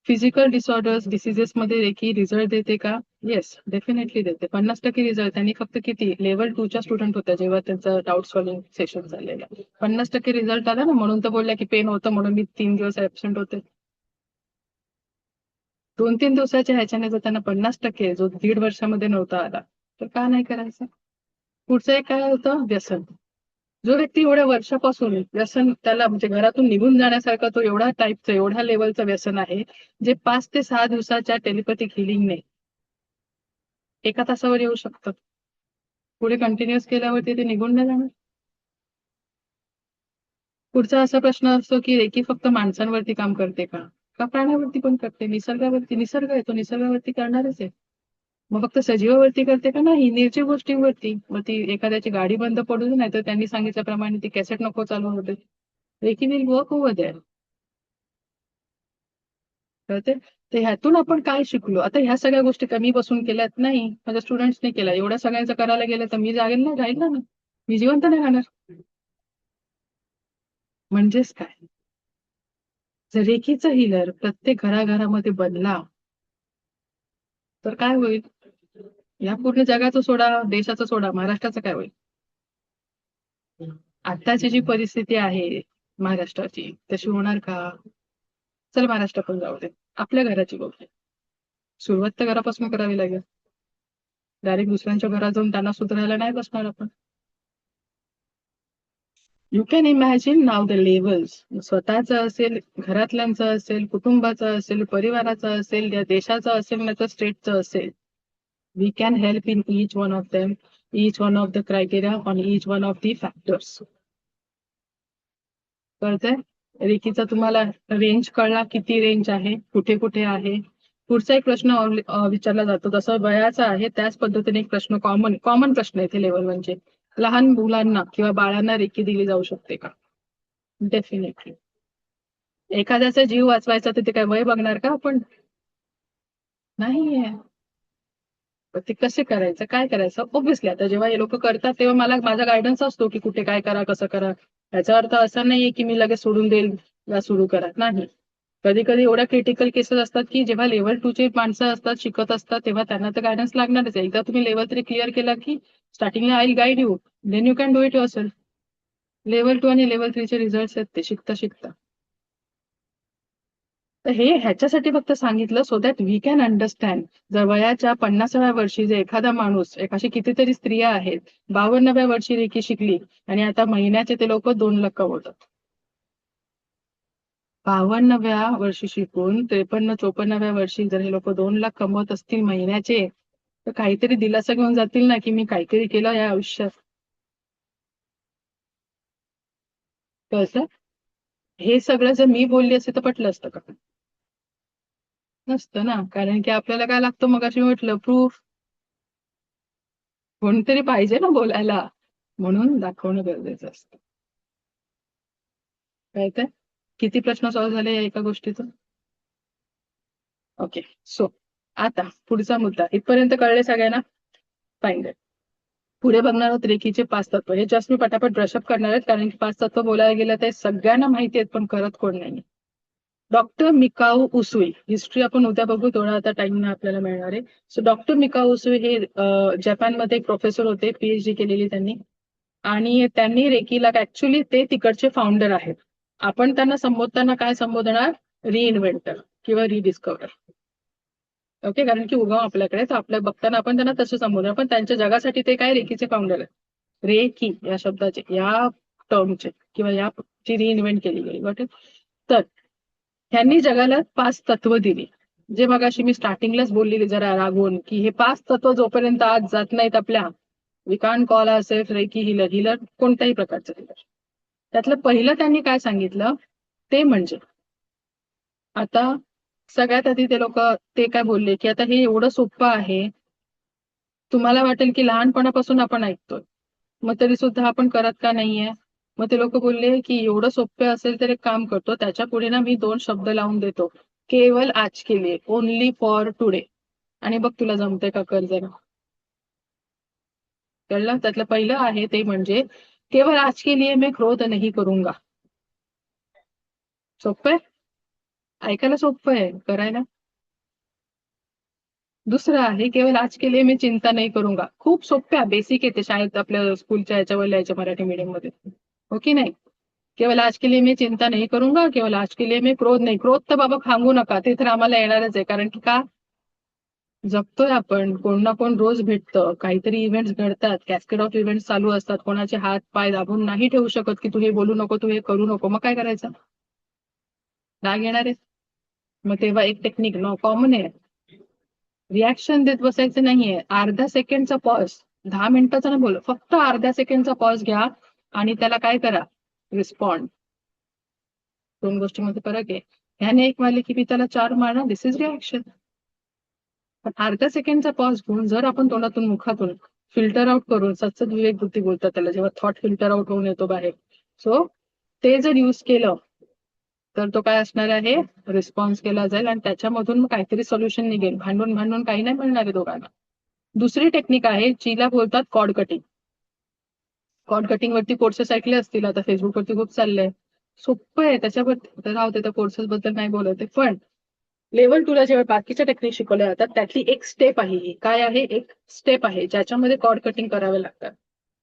A: फिजिकल डिसऑर्डर्स, डिसिजेस मध्ये रेखी रिझल्ट देते का? येस, डेफिनेटली देते. 50% रिझल्ट. त्यांनी फक्त किती लेवल 2च्या स्टुडंट होत्या जेव्हा त्यांचं डाऊट सॉल्व्हिंग सेशन झालेलं, 50% रिझल्ट आला ना. म्हणून तर बोलल्या की पेन होतं म्हणून मी 3 दिवस ऍबसेंट होते. 2-3 दिवसाच्या ह्याच्याने जर त्यांना 50%, जो 1.5 वर्षामध्ये नव्हता आला, तर का नाही करायचं? पुढचं एक काय होतं, व्यसन. जो व्यक्ती एवढ्या वर्षापासून व्यसन, त्याला म्हणजे घरातून निघून जाण्यासारखं तो एवढा टाईपचं, एवढ्या लेवलचं व्यसन आहे, जे 5 ते 6 दिवसाच्या टेलिपॅथिक हिलिंगने एका तासावर येऊ शकतं. पुढे कंटिन्युअस केल्यावरती ते निघून नाही जाणार. पुढचा असा प्रश्न असतो की रेकी फक्त माणसांवरती काम करते का? का प्राण्यावरती पण करते, निसर्गावरती? निसर्ग आहे तो, निसर्गावरती करणारच आहे. मग फक्त सजीवावरती करते का? नाही, निर्जीव गोष्टींवरती. मग ती एखाद्याची गाडी बंद पडू दे, नाही तर त्यांनी सांगितल्याप्रमाणे ती कॅसेट नको चालू होते, Reiki will work over there. कळते. तर ह्यातून आपण काय शिकलो? आता ह्या सगळ्या गोष्टी कमी बसून केल्यात नाही, माझ्या स्टुडंट्सने केल्या. एवढ्या सगळ्यांचं करायला गेलं तर मी जागेल ना, राहील ना, मी जिवंत नाही राहणार. म्हणजेच काय, जर रेखीचा हिलर प्रत्येक घराघरामध्ये बनला तर काय होईल? या पूर्ण जगाचं सोडा, देशाचं सोडा, महाराष्ट्राचं काय होईल? आताची जी परिस्थिती आहे महाराष्ट्राची तशी होणार का? चल महाराष्ट्र पण जाऊ दे, आपल्या घराची बघूया. सुरुवात तर घरापासून करावी लागेल. डायरेक्ट दुसऱ्यांच्या घरात जाऊन त्यांना सुधारायला नाही बसणार आपण. You can imagine now the levels. स्वतःचं असेल, घरातल्यांचं असेल, कुटुंबाचं असेल, परिवाराचं असेल, या देशाचं असेल, नाही तर स्टेटचं असेल. We can help in each one of them, each one of the criteria on each one of the factors. कळतंय? रेकीचा तुम्हाला रेंज कळला, किती रेंज आहे, कुठे कुठे आहे. पुढचा एक प्रश्न विचारला जातो, जसं वयाचा आहे त्याच पद्धतीने एक प्रश्न कॉमन कॉमन प्रश्न येथे लेवल म्हणजे लहान मुलांना किंवा बाळांना रेकी दिली जाऊ शकते का? डेफिनेटली. एखाद्याचा जीव वाचवायचा तर ते काय वय बघणार का आपण? नाहीये. ते कसे करायचं, काय करायचं? ऑब्व्हियसली आता जेव्हा हे लोक करतात तेव्हा मला माझा गायडन्स असतो की कुठे काय करा, कसं करा. याचा अर्थ असा नाहीये की मी लगेच सोडून देईल या सुरू करा, नाही. कधी कधी एवढ्या क्रिटिकल केसेस असतात की जेव्हा लेव्हल 2 ची माणसं असतात, शिकत असतात, तेव्हा त्यांना तर गायडन्स लागणारच आहे. एकदा तुम्ही लेव्हल 3 क्लिअर केला की स्टार्टिंगला I guide you, then you can do it yourself. Level 2 आणि लेव्हल 3 चे रिझल्ट आहेत ते शिकता शिकता. तर हे ह्याच्यासाठी फक्त सांगितलं so that we can understand. जर वयाच्या 50व्या वर्षी जे एखादा माणूस, अशी कितीतरी स्त्रिया आहेत 52व्या वर्षी रेकी शिकली आणि आता महिन्याचे ते लोक 2 लाख कमवतात. 52व्या वर्षी शिकून 53-54व्या वर्षी जर हे लोक 2 लाख कमवत असतील महिन्याचे, तर काहीतरी दिलासा घेऊन जातील ना की मी काहीतरी केलं या आयुष्यात. कसं हे सगळं जर मी बोलली असते तर पटलं असतं का? नसतं ना, कारण की आपल्याला काय लागतं, मग अशी म्हटलं प्रूफ. कोणतरी पाहिजे ना बोलायला, म्हणून दाखवणं गरजेचं असतं. कळतंय? किती प्रश्न सॉल्व्ह झाले या एका गोष्टीचं? ओके. सो आता पुढचा मुद्दा इथपर्यंत कळले सगळ्यांना? फाईन. पुढे बघणार आहोत रेखीचे 5 तत्व. हे जस्ट मी पटापट ब्रशअप करणार आहेत कारण की 5 तत्व बोलायला गेलं तर सगळ्यांना माहिती आहेत पण करत कोण नाही. डॉक्टर मिकाऊ उसुई, हिस्ट्री आपण उद्या बघू, थोडा आता टाइम आपल्याला मिळणार आहे. सो डॉक्टर मिकाऊ उसुई हे जपानमध्ये एक प्रोफेसर होते, पीएचडी केलेली त्यांनी. आणि त्यांनी रेकीला, ऍक्च्युली ते तिकडचे फाउंडर आहेत. आपण त्यांना संबोधताना काय संबोधणार? रिइन्व्हेंटर किंवा रिडिस्कवर. ओके, कारण की उगम आपल्याकडे, तर आपल्या बघताना आपण त्यांना तसं संबोधणार, पण त्यांच्या जगासाठी ते काय रेकीचे फाउंडर आहेत. रेकी या शब्दाचे, या टर्मचे किंवा या ची रिइन्व्हेंट केली गेली. वाटेल तर ह्यांनी जगाला 5 तत्व दिली. जे मगाशी मी स्टार्टिंगलाच बोललेली जरा रागवून की हे 5 तत्व जोपर्यंत आज जात नाहीत आपल्या, we can't call ourselves Reiki healer. Healer कोणत्याही प्रकारचं हिलर. त्यातलं पहिलं त्यांनी काय सांगितलं ते म्हणजे, आता सगळ्यात आधी ते लोक ते काय बोलले की आता हे एवढं सोपं आहे, तुम्हाला वाटेल की लहानपणापासून आपण ऐकतोय मग तरी सुद्धा आपण करत का नाहीये. मग ते लोक बोलले की एवढं सोपं असेल तर एक काम करतो, त्याच्या पुढे ना मी 2 शब्द लावून देतो, केवल आज के लिए, ओनली फॉर टुडे. आणि बघ तुला जमतंय का, कर जरा. कळलं? त्यातलं पहिलं आहे ते म्हणजे केवल आज के लिए मैं क्रोध नहीं करूंगा. सोपं आहे, ऐकायला सोपं आहे, करायला. दुसरं आहे केवल आज के लिए मैं चिंता नहीं करूंगा. खूप सोप्या बेसिक येते शाळेत आपल्या स्कूलच्या याच्यावर लिहायच्या मराठी मीडियम मध्ये, हो की नाही? केवल आज के लिए मैं चिंता नहीं करूंगा, केवल आज के लिए मैं क्रोध नाही. क्रोध तर बाबा सांगू नका, ते तर आम्हाला येणारच आहे. कारण की का, जगतोय आपण, कोण ना कोण रोज भेटतं, काहीतरी इव्हेंट्स घडतात, कॅस्केड ऑफ इव्हेंट्स चालू असतात, कोणाचे हात पाय दाबून नाही ठेवू शकत की तू हे बोलू नको, तू हे करू नको. मग काय करायचं? राग येणार आहे. मग तेव्हा एक टेक्निक न कॉमन आहे, रिॲक्शन देत बसायचं नाहीये. अर्ध्या सेकंडचा पॉज, 10 मिनिटाचा ना बोल, फक्त अर्ध्या सेकंडचा पॉज घ्या आणि त्याला काय करा, रिस्पॉन्ड. 2 गोष्टींमध्ये फरक आहे. ह्याने एक मारले की मी त्याला 4 मारणार, दिस इज रिॲक्शन. पण अर्ध्या सेकंडचा पॉज घेऊन जर आपण तोंडातून मुखातून फिल्टर आउट करून, सतत विवेक बुद्धी बोलतात त्याला, जेव्हा थॉट फिल्टर आउट होऊन येतो बाहेर, सो ते जर यूज केलं तर तो काय असणार आहे, रिस्पॉन्स केला जाईल आणि त्याच्यामधून मग काहीतरी सोल्युशन निघेल. भांडून भांडून काही नाही मिळणार आहे दोघांना. दुसरी टेक्निक आहे जिला बोलतात कॉर्ड कटिंग. कॉर्ड कटिंग वरती कोर्सेस ऐकले असतील, आता फेसबुकवरती खूप चाललंय. सोपं आहे त्याच्याबद्दल, राहते त्या कोर्सेस बद्दल नाही बोलत आहे, पण लेवल 2 ला जेव्हा बाकीच्या टेक्निक शिकवल्या जातात त्यातली एक स्टेप आहे ही. काय आहे, एक स्टेप आहे ज्याच्यामध्ये कॉर्ड कटिंग करावे लागतात.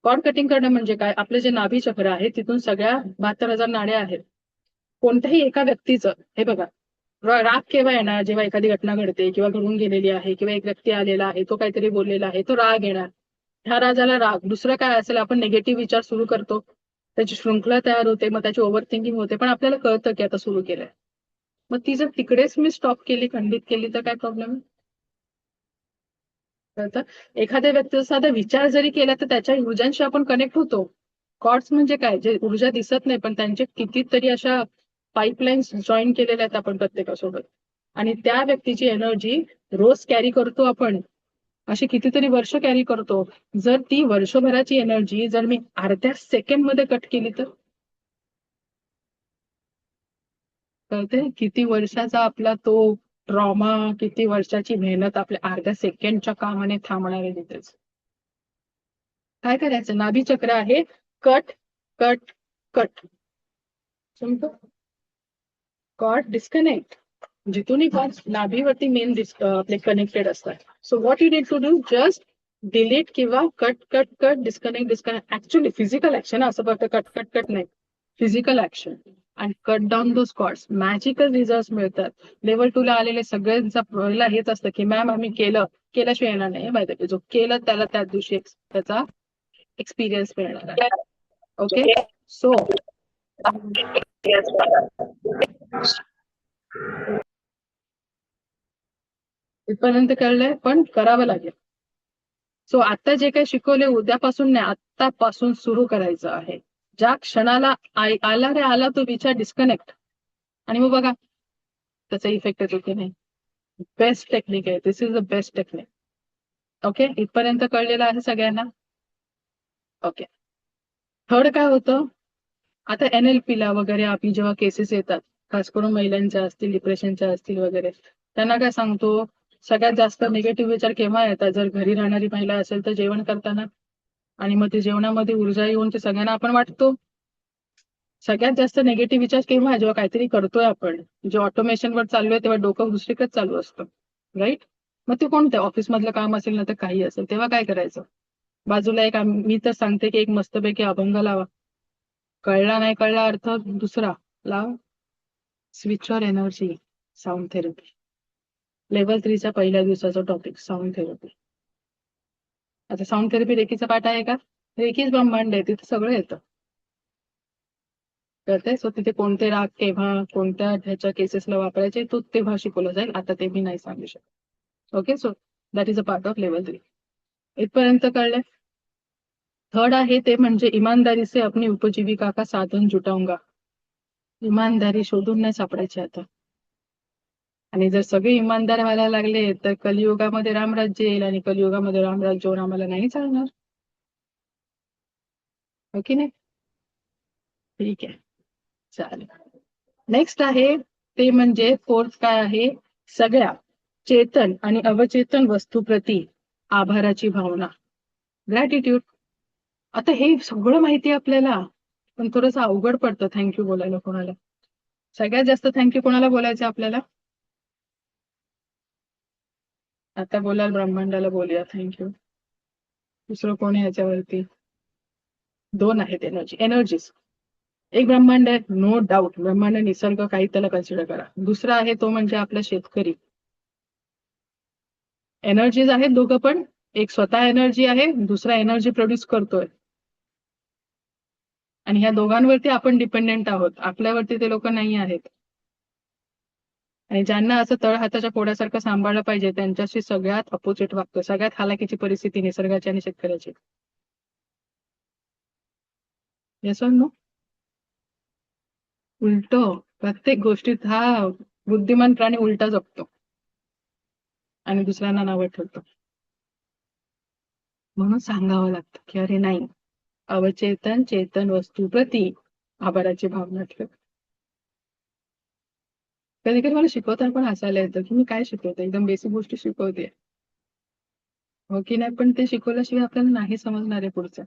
A: कॉर्ड कटिंग करणं म्हणजे काय, आपलं जे नाभी चक्र आहे तिथून सगळ्या 72,000 नाड्या आहेत. कोणत्याही एका व्यक्तीचं, हे बघा, राग केव्हा येणार, जेव्हा एखादी घटना घडते किंवा घडून गेलेली आहे किंवा एक व्यक्ती आलेला आहे, तो काहीतरी बोललेला आहे, तो राग येणार. ह्या राजाला राग. दुसरं काय असेल, आपण निगेटिव्ह विचार सुरू करतो, त्याची शृंखला तयार होते, मग त्याची ओव्हर थिंकिंग होते, पण आपल्याला कळतं की आता सुरू केलंय. मग ती जर तिकडेच मी स्टॉप केली, खंडित केली, तर काय प्रॉब्लेम आहे? कळतं? एखाद्या व्यक्तीचा साधा विचार जरी केला तर त्याच्या ऊर्जांशी आपण कनेक्ट होतो. कॉर्ड्स म्हणजे काय, जे ऊर्जा दिसत नाही पण त्यांचे कितीतरी अशा पाईपलाईन्स जॉईन केलेल्या आहेत आपण प्रत्येकासोबत, आणि त्या व्यक्तीची एनर्जी रोज कॅरी करतो आपण, अशी कितीतरी वर्ष कॅरी करतो. जर ती वर्षभराची एनर्जी जर मी अर्ध्या सेकंड मध्ये कट केली तर, कळते किती वर्षाचा आपला तो ट्रॉमा, किती वर्षाची मेहनत आपल्या अर्ध्या सेकंडच्या कामाने थांबणार आहे तिथेच. काय करायचं, नाभी चक्र आहे, कट कट कट, समजतं? कॉर्ड डिस्कनेक्ट, जिथूनही कॉर्ड नाभीवरती मेन आपले कनेक्टेड असतात. So what you need to do, just delete किंवा cut cut cut, disconnect disconnect. Actually physical action, असं फक्त कट कट कट नाही, फिजिकल ऍक्शन, आणि cut down those cords. Magical result मिळतात. लेवल 2 ला आलेले सगळ्यांचा पहिला हेच असतं की मॅम आम्ही केल्याशिवाय येणार नाही. माहिती, जो केलं त्याला त्याच दिवशी त्याचा एक्सपिरियन्स मिळणार आहे. ओके, सो इथपर्यंत कळलंय, पण करावं लागेल. सो आता जे काही शिकवले उद्यापासून नाही, आतापासून सुरू करायचं आहे. ज्या क्षणाला आला रे आला तो विचार, डिस्कनेक्ट, आणि मग बघा त्याचा इफेक्ट येतो की नाही. बेस्ट टेक्निक आहे, this is the best technique. Okay, इथपर्यंत कळलेलं आहे सगळ्यांना? ओके. थर्ड काय होतं, आता NLP ला वगैरे आपली जेव्हा केसेस येतात, खास करून महिलांच्या असतील, डिप्रेशनच्या असतील वगैरे, त्यांना काय सांगतो, सगळ्यात जास्त निगेटिव्ह विचार केव्हा येतात, जर घरी राहणारी महिला असेल तर जेवण करताना, आणि मग ते जेवणामध्ये ऊर्जा येऊन ते सगळ्यांना आपण वाटतो. सगळ्यात जास्त निगेटिव्ह विचार केव्हा, जेव्हा काहीतरी करतोय आपण, जे ऑटोमेशन वर चालू आहे तेव्हा डोकं दुसरीकडे चालू असतं, राईट? मग ते कोणतं, ऑफिस मधलं काम असेल ना तर काही असेल, तेव्हा काय करायचं, बाजूला एक मी तर सांगते की एक मस्तपैकी अभंग लावा. कळला नाही कळला अर्थ दुसरा लाव, switch or energy, sound therapy. Level 3 चा पहिल्या दिवसाचा टॉपिक साऊंड थेरपी. आता साऊंड थेरपी रेकीचा पाठ आहे का? रेकीच ब्रह्मांड आहे, तिथे सगळं येतं, कळतंय? सो तिथे कोणते राग केव्हा कोणत्या ह्याच्या केसेसला वापरायचे तो तेव्हा शिकवलं जाईल, आता ते मी नाही सांगू शकत. Okay, so that is a part of level 3. इथपर्यंत कळलंय? थर्ड आहे ते म्हणजे इमानदारी से अपनी उपजीविका का साधन जुटाऊंगा. इमानदारी शोधून नाही सापडायची आता, आणि जर सगळे इमानदार व्हायला लागले तर कलियुगामध्ये रामराज्य येईल, आणि कलियुगामध्ये रामराज्य होऊन आम्हाला नाही चालणार. हो की नाही? ठीक आहे, चालेल. नेक्स्ट आहे ते म्हणजे फोर्थ काय आहे, सगळ्या चेतन आणि अवचेतन वस्तूप्रती आभाराची भावना, ग्रॅटिट्यूड. आता हे सगळं माहिती आहे आपल्याला, पण थोडंसं अवघड पडतं थँक्यू बोलायला कोणाला. सगळ्यात जास्त थँक्यू कोणाला बोलायचं आपल्याला? आता बोलाल ब्रह्मांडाला बोलूया थँक्यू. दुसरं कोण आहे याच्यावरती? दोन आहेत एनर्जीज. एक ब्रह्मांड आहे, नो डाऊट, ब्रह्मांड निसर्ग काही त्याला कन्सिडर करा. दुसरा आहे तो म्हणजे आपला शेतकरी. एनर्जीज आहेत दोघं पण, एक स्वतः एनर्जी आहे, दुसरा एनर्जी प्रोड्यूस करतोय, आणि ह्या दोघांवरती आपण डिपेंडेंट आहोत, आपल्यावरती ते लोक नाही आहेत. आणि ज्यांना असं तळ हाताच्या पोळ्यासारखं सांभाळलं पाहिजे त्यांच्याशी सगळ्यात अपोजिट वागतो, सगळ्यात हालाकीची परिस्थिती निसर्गाची आणि शेतकऱ्याची. Yes or no? उलट, प्रत्येक गोष्टीत हा बुद्धिमान प्राणी उलटा जगतो आणि दुसऱ्यांना नावं ठेवतो. म्हणून सांगावं लागतं की अरे नाही, अवचेतन चेतन वस्तू प्रती आभाराची भावना ठेव. कधी कधी मला शिकवताना पण हसायला येतं की मी काय शिकवते, एकदम बेसिक गोष्टी शिकवते, हो की नाही, पण ते शिकवल्याशिवाय आपल्याला नाही समजणार आहे पुढचं.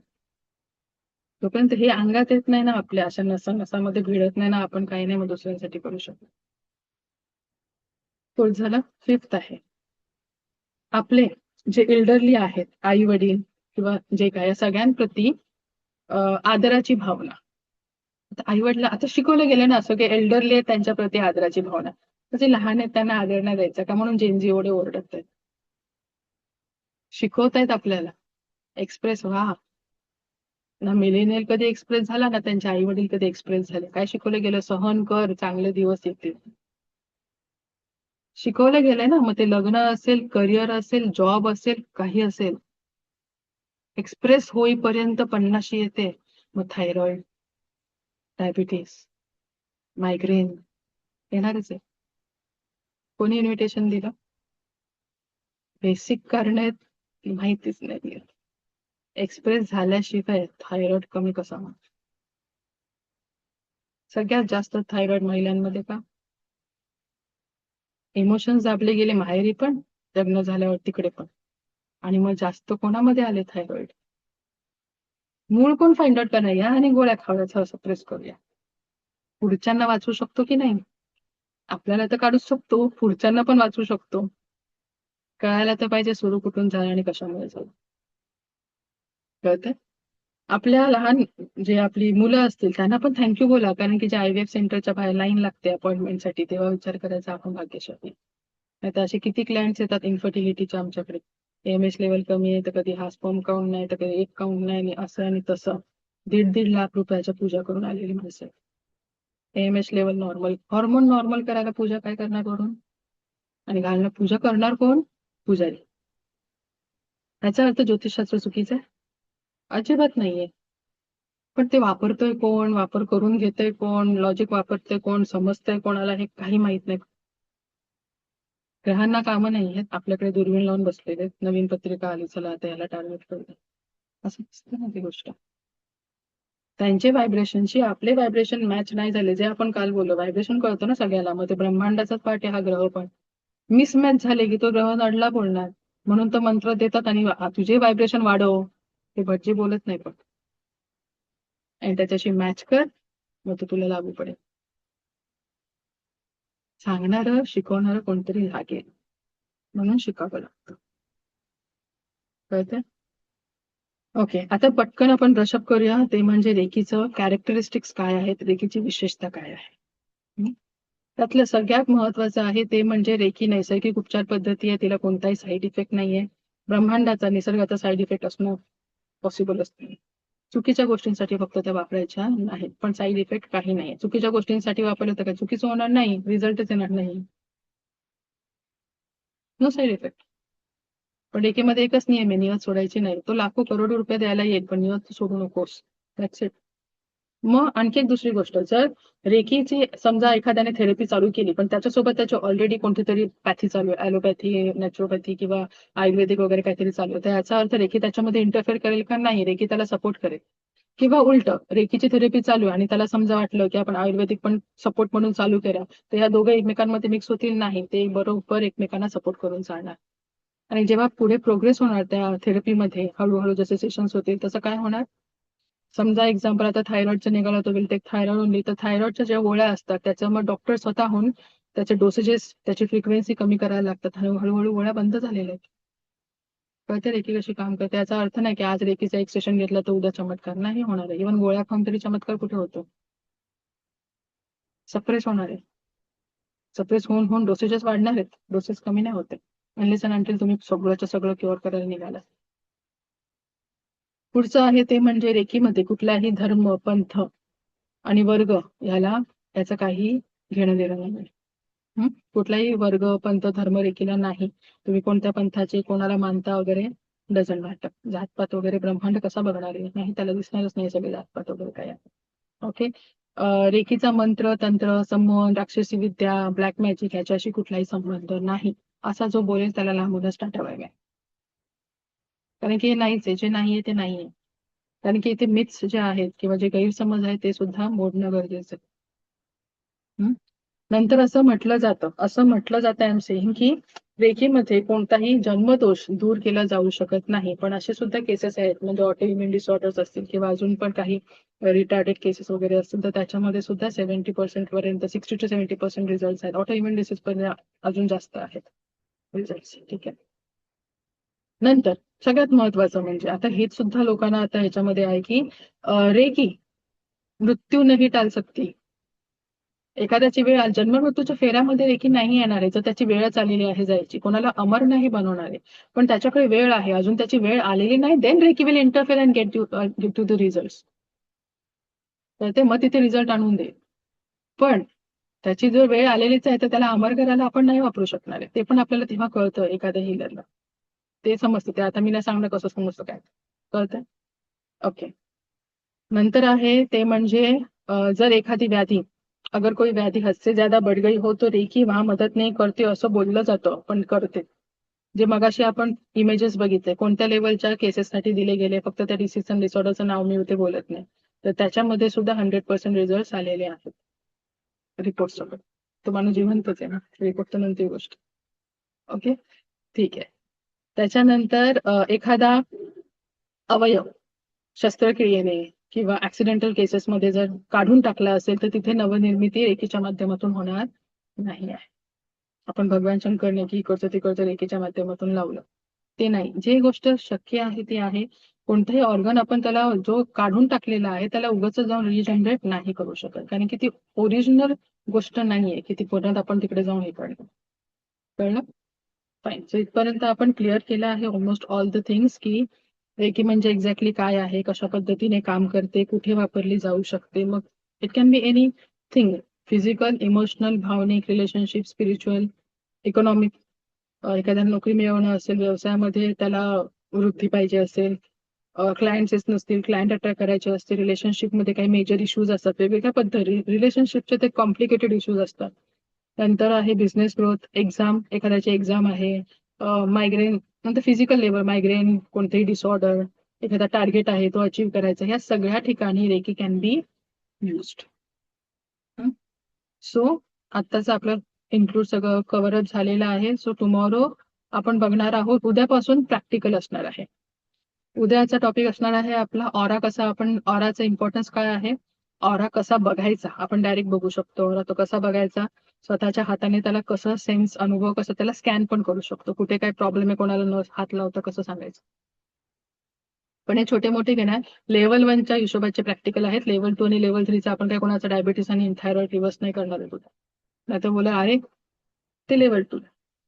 A: तोपर्यंत हे अंगात येत नाही ना, आपल्या अशा नसा नसामध्ये भिडत नाही ना, आपण काही नाही मग दुसऱ्यांसाठी करू शकतो. तो झाला फिफ्थ आहे. आपले जे एल्डरली आहेत, आई वडील किंवा जे काय, या सगळ्यांप्रती आदराची भावना. आता आई वडील आता शिकवलं गेलं ना असं की एल्डरली आहेत त्यांच्या प्रती आदराची भावना, तर जे लहान आहेत त्यांना आदर नाही द्यायचा का, म्हणून जेनजी एवढे ओरडत आहेत. शिकवतायत आपल्याला एक्सप्रेस व्हा ना. मिलेनियल कधी एक्सप्रेस झाला ना, त्यांचे आई वडील कधी एक्सप्रेस झाले, काय शिकवलं गेलं, सहन कर, चांगले दिवस येतील. शिकवलं गेलंय ना, मग ते लग्न असेल, करिअर असेल, जॉब असेल, काही असेल, एक्सप्रेस होईपर्यंत 50 येते. मग थायरॉइड, डायबिटीस, मायग्रेन येणारच आहे. कोणी इन्व्हिटेशन दिलं? बेसिक कारण आहेत ती माहितीच नाही. एक्सप्रेस झाल्याशिवाय थायरॉइड कमी कसा होणार? सगळ्यात जास्त थायरॉइड महिलांमध्ये का? इमोशन्स दाबले गेले माहेरी पण, लग्न झाल्यावर तिकडे पण. आणि मग जास्त कोणामध्ये आले थायरॉइड? मूळ कोण फाइंड आउट करणार, या आणि गोळ्या खाव्याचा सप्रेस करूया. पुढच्यांना वाचवू शकतो की नाही? आपल्याला तर काढूच शकतो, पुढच्यांना पण वाचवू शकतो. कळायला तर पाहिजे सुरू कुठून झालं आणि कशामुळे झालं. कळतंय? आपल्या लहान जे आपली मुलं असतील त्यांना पण थँक्यू बोला, कारण की जे IVF सेंटरच्या बाहेर लाईन लागते अपॉइंटमेंटसाठी, तेव्हा विचार करायचा आपण भाग्यशाली. नाहीतर असे किती क्लायंट्स येतात इन्फर्टिलिटीच्या आमच्याकडे, AMH लेवल कमी आहे, तर कधी हा स्पर्म काउंट नाही, तर कधी एक काउंट नाही, आणि असं आणि तसं. 1.5 लाख रुपयाच्या पूजा करून आलेली माणसं. AMH level normal, hormone normal करायला पूजा काय करणार करून, आणि घालणं पूजा करणार कोण? पुजारी. याचा अर्थ ज्योतिषशास्त्र चुकीचं आहे? अजिबात नाहीये. पण ते वापरतोय कोण, वापर करून घेतोय कोण, लॉजिक वापरतोय कोण, समजतंय कोणाला, हे काही माहित नाही. ग्रहांना कामं नाही आहेत, आपल्याकडे दुर्बीण लावून बसलेले आहेत, नवीन पत्रिका आली, चला आता याला टार्गेट करूया, असं नसतं ना ती गोष्ट. त्यांचे व्हायब्रेशनशी आपले व्हायब्रेशन मॅच नाही झाले, जे आपण काल बोललो, व्हायब्रेशन कळतो ना सगळ्याला, मग ते ब्रह्मांडाचाच पार्ट आहे हा ग्रह पण. मिसमॅच झाले की तो ग्रह नडला बोलणार, म्हणून तर मंत्र देतात आणि तुझे व्हायब्रेशन वाढव, हे भटजी बोलत नाही पण. आणि त्याच्याशी मॅच कर, मग तो तुला लागू पडेल. सांगणारं शिकवणारं कोणतरी लागेल, म्हणून शिकावं लागतं. कळतंय? ओके, आता पटकन आपण ब्रशअप करूया, ते म्हणजे रेकीचं कॅरेक्टरिस्टिक्स काय आहेत, रेकीची विशेषता काय आहे. त्यातलं सगळ्यात महत्वाचं आहे ते म्हणजे रेकी नैसर्गिक उपचार पद्धती आहे, तिला कोणताही साईड इफेक्ट नाहीये. ब्रह्मांडाचा निसर्गाचा साईड इफेक्ट असणं पॉसिबलच नाही. चुकीच्या गोष्टींसाठी फक्त त्या वापरायच्या नाहीत, पण साईड इफेक्ट काही नाही. चुकीच्या गोष्टींसाठी वापरलं तर काय चुकीचं होणार नाही, रिझल्टच येणार नाही, नो साईड इफेक्ट. पण रेकीमध्ये एकच नियम आहे, नियत सोडायची नाही. तो लाखो करोडो रुपये द्यायला येईल, पण नियत सोडू नकोस. That's it. मग आणखी एक दुसरी गोष्ट, जर रेकीची समजा एखाद्याने थेरपी चालू केली, पण त्याच्यासोबत त्याची ऑलरेडी कोणती तरी पॅथी चालू आहे, ॲलोपॅथी, नॅचरोपॅथी किंवा आयुर्वेदिक वगैरे काहीतरी चालू आहे, तर याचा अर्थ रेकी त्याच्यामध्ये इंटरफेअर करेल का? नाही, रेकी त्याला सपोर्ट करेल. किंवा उलट, रेकीची थेरपी चालू आहे आणि त्याला समजा वाटलं की आपण आयुर्वेदिक पण सपोर्ट म्हणून चालू करा, तर या दोघं एकमेकांमध्ये मिक्स होतील नाही, ते बरोबर एकमेकांना सपोर्ट करून चालणार. आणि जेव्हा पुढे प्रोग्रेस होणार त्या थेरपीमध्ये, हळूहळू जसे सेशन्स होतील तसं काय होणार, समजा एक्झाम्पल आता थायरॉइडचं निघालं, तो विल टेक थायरॉइड ओनली, तर थायरॉइडच्या ज्या गोळ्या असतात त्याचं मग डॉक्टर स्वतःहून त्याचे डोसेजेस, त्याची फ्रिक्वेन्सी कमी करायला लागतात, हळूहळू गोळ्या बंद झालेल्या आहेत. कळते रेकी कशी काम करते. याचा अर्थ नाही की आज रेकीचा एक सेशन घेतला तर उद्या चमत्कार नाही होणार आहे. इव्हन गोळ्या खाऊन तरी चमत्कार कुठे होतो? सप्रेस होणार आहे. सप्रेस होऊन होऊन डोसेजेस वाढणार आहेत, डोसेस कमी नाही होते, अनलेस अँड अंटिल तुम्ही सगळंच्या सगळं क्युअर करायला निघाला. पुढचं आहे ते म्हणजे रेकीमध्ये कुठलाही धर्म, पंथ आणि वर्ग याचं काही घेणं देणं नाही. कुठलाही वर्ग, पंथ, धर्म रेकीला नाही. तुम्ही कोणत्या पंथाचे, कोणाला मानता वगैरे, डझंट मॅटर. जातपात वगैरे ब्रह्मांड कसा बघणार आहे? नाही, त्याला दिसणारच नाही सगळे जातपात वगैरे काय आहे. ओके. रेकीचा मंत्र, तंत्र, सम्मोहन, राक्षसी विद्या, ब्लॅक मॅजिक याच्याशी कुठलाही संबंध नाही. असा जो बोलेल त्याला लांबूनच टाटावायला, कारण की हे नाहीच आहे, जे नाहीये ते नाहीये. कारण की इथे मिथ्स जे आहेत किंवा जे गैरसमज आहेत ते सुद्धा मोडणं गरजेचं आहे. नंतर असं म्हटलं जातं आय एम सेइंग की रेकीमध्ये कोणताही जन्मदोष दूर केला जाऊ शकत नाही. पण असे सुद्धा केसेस आहेत, म्हणजे ऑटोइम्युन डिसऑर्डर्स असतील किंवा अजून पण काही रिटार्डेड केसेस वगैरे असतील, तर त्याच्यामध्ये सुद्धा 70% पर्यंत 60 to 70% रिझल्ट आहेत. ऑटोइम्युन डिसीज पण अजून जास्त आहेत रिझल्ट. ठीक आहे. नंतर सगळ्यात महत्वाचं म्हणजे आता हेच सुद्धा लोकांना आता ह्याच्यामध्ये आहे की रेकी मृत्यू नाही टाल सकती. एखाद्याची वेळ जन्म मृत्यूच्या फेऱ्यामध्ये रेकी नाही येणार आहे, जर त्याची वेळच आलेली आहे जायची. कोणाला अमर नाही बनवणार आहे, पण त्याच्याकडे वेळ आहे, अजून त्याची वेळ आलेली नाही, then Reiki will interfere and get to the result. तर ते मग तिथे रिझल्ट आणून दे. पण त्याची जर वेळ आलेलीच आहे तर त्याला अमर करायला आपण नाही वापरू शकणार आहे. ते पण आपल्याला तेव्हा कळतं एखाद्या हिलरला. ते समजतं. ते आता मी नाही सांगणं कसं समजतं काय. कळतंय? ओके. नंतर आहे ते म्हणजे जर एखादी व्याधी, अगर कोई व्याधी हद से ज्यादा बढ़ गई हो तो रेकी वहां मदत नाही करते असं बोललं जातं, पण करते. जे मगाशी आपण इमेजेस बघितले कोणत्या लेवलच्या केसेससाठी दिले गेले, फक्त त्या डिसिजन डिसऑर्डरचं नाव मी ते बोलत नाही, तर त्याच्यामध्ये सुद्धा 100% रिझल्ट आलेले आहेत रिपोर्ट सोबत. तो माणूस जिवंतच आहे ना, रिपोर्ट तर नंतर गोष्ट. ओके, ठीक आहे. त्याच्यानंतर एखादा अवयव शस्त्रक्रियेने किंवा ऍक्सिडेंटल केसेसमध्ये जर काढून टाकला असेल तर तिथे नवनिर्मिती रेकीच्या माध्यमातून होणार नाही आहे. आपण भगवान शंकरने की इकडचं तिकडचं रेकीच्या माध्यमातून लावलं, ते नाही. जे गोष्ट शक्य आहे ती आहे. कोणतंही ऑर्गन आपण त्याला जो काढून टाकलेला आहे त्याला उगाच जाऊन रिजनरेट नाही करू शकत, कारण की ती ओरिजिनल गोष्ट नाहीये की ती परत आपण तिकडे जाऊन हे करणं. कळलं? फाईन. सो इथपर्यंत आपण क्लिअर केलं आहे ऑलमोस्ट ऑल द थिंग्स की रेकी म्हणजे एक्झॅक्टली काय आहे, कशा पद्धतीने काम करते, कुठे वापरली जाऊ शकते. मग it can be any thing, physical, emotional, भावनिक, रिलेशनशिप, स्पिरिच्युअल, इकॉनॉमिक. एखाद्याला नोकरी मिळवणं असेल, व्यवसायामध्ये त्याला वृद्धी पाहिजे असेल, क्लायंट्स नसतील, क्लायंट अट्रॅक्ट करायचे असतील, रिलेशनशिपमध्ये काही मेजर इश्यूज असतात, वेगवेगळ्या पद्धती रिलेशनशिपचे ते कॉम्प्लिकेटेड इश्यूज असतात. नंतर आहे बिझनेस ग्रोथ, एक्झाम, एखाद्याची एक्झाम आहे, मायग्रेन, नंतर फिजिकल लेवल, मायग्रेन, कोणतेही डिसऑर्डर, एखादा टार्गेट आहे तो अचीव्ह करायचा, या सगळ्या ठिकाणी Reiki can be used. So आत्ताच आपलं इन्क्लूड सगळं कव्हरअप झालेलं आहे. सो टुमॉरो आपण बघणार आहोत, उद्यापासून प्रॅक्टिकल असणार आहे. उद्याचा टॉपिक असणार आहे आपला ऑरा कसा, आपण ऑराचा इम्पॉर्टन्स काय आहे, ऑरा कसा बघायचा, आपण डायरेक्ट बघू शकतो ऑरा, तो कसा बघायचा, स्वतःच्या हाताने त्याला कसं सेन्स अनुभव, कसं त्याला स्कॅन पण करू शकतो, कुठे काय प्रॉब्लेम आहे, कोणाला न हात लावता कसं सांगायचं. पण हे छोटे मोठे घेणार लेवल 1च्या हिशोबाचे प्रॅक्टिकल आहेत. लेवल 2 आणि लेवल 3चा आपण काय कोणाचा डायबिटीस आणि थायरॉइड रिव्हर्स नाही करणार आहे तुला. नाही तर बोला अरे ते लेवल 2,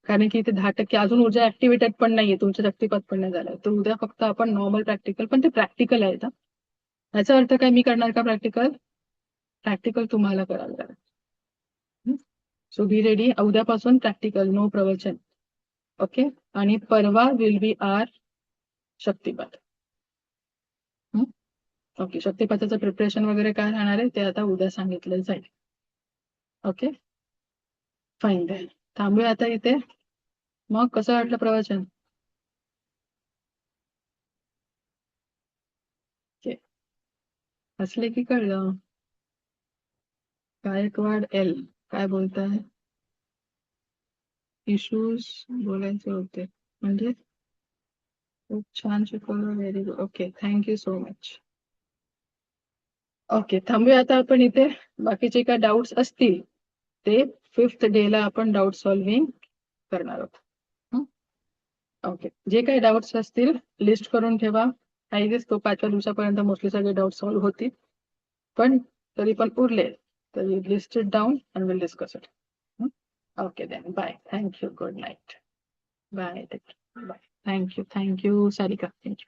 A: कारण की ते 10% अजून ऊर्जा ऍक्टिव्हेटेड पण नाहीये, तुमच्या शक्तिपात पण नाही झालाय. तर उद्या फक्त आपण नॉर्मल प्रॅक्टिकल, पण ते प्रॅक्टिकल आहे. याचा अर्थ काय मी करणार का प्रॅक्टिकल? प्रॅक्टिकल तुम्हाला करायला लागेल. So be ready. उद्यापासून प्रॅक्टिकल, नो प्रवचन. ओके. आणि परवा will be our shaktipat. Okay, शक्तिपाताचं प्रिपरेशन वगैरे काय राहणार आहे ते आता उद्या सांगितलं जाईल. Okay, fine. थांबूया आता इथे. मग कसं वाटलं प्रवचन? हसले की कळलं. गायकवाड एल काय बोलताय? इश्यूज बोलायचे होते म्हणजे? खूप छान शिकवलं, very good. Okay, thank you so much. Okay, थांबूया आता आपण इथे. बाकीचे काय डाऊट्स असतील ते 5th डेला आपण डाऊट सॉल्व्हिंग करणार आहोत. ओके, जे काही डाऊट्स असतील लिस्ट करून ठेवा. आय गेस तो 5व्या दिवसापर्यंत मोस्टली सगळे डाऊट सॉल्व्ह होतील, पण तरी पण उरले तर list it down and will discuss it. Okay then, bye, thank you, good night. Bye, bye. Thank you Sarika, thank you.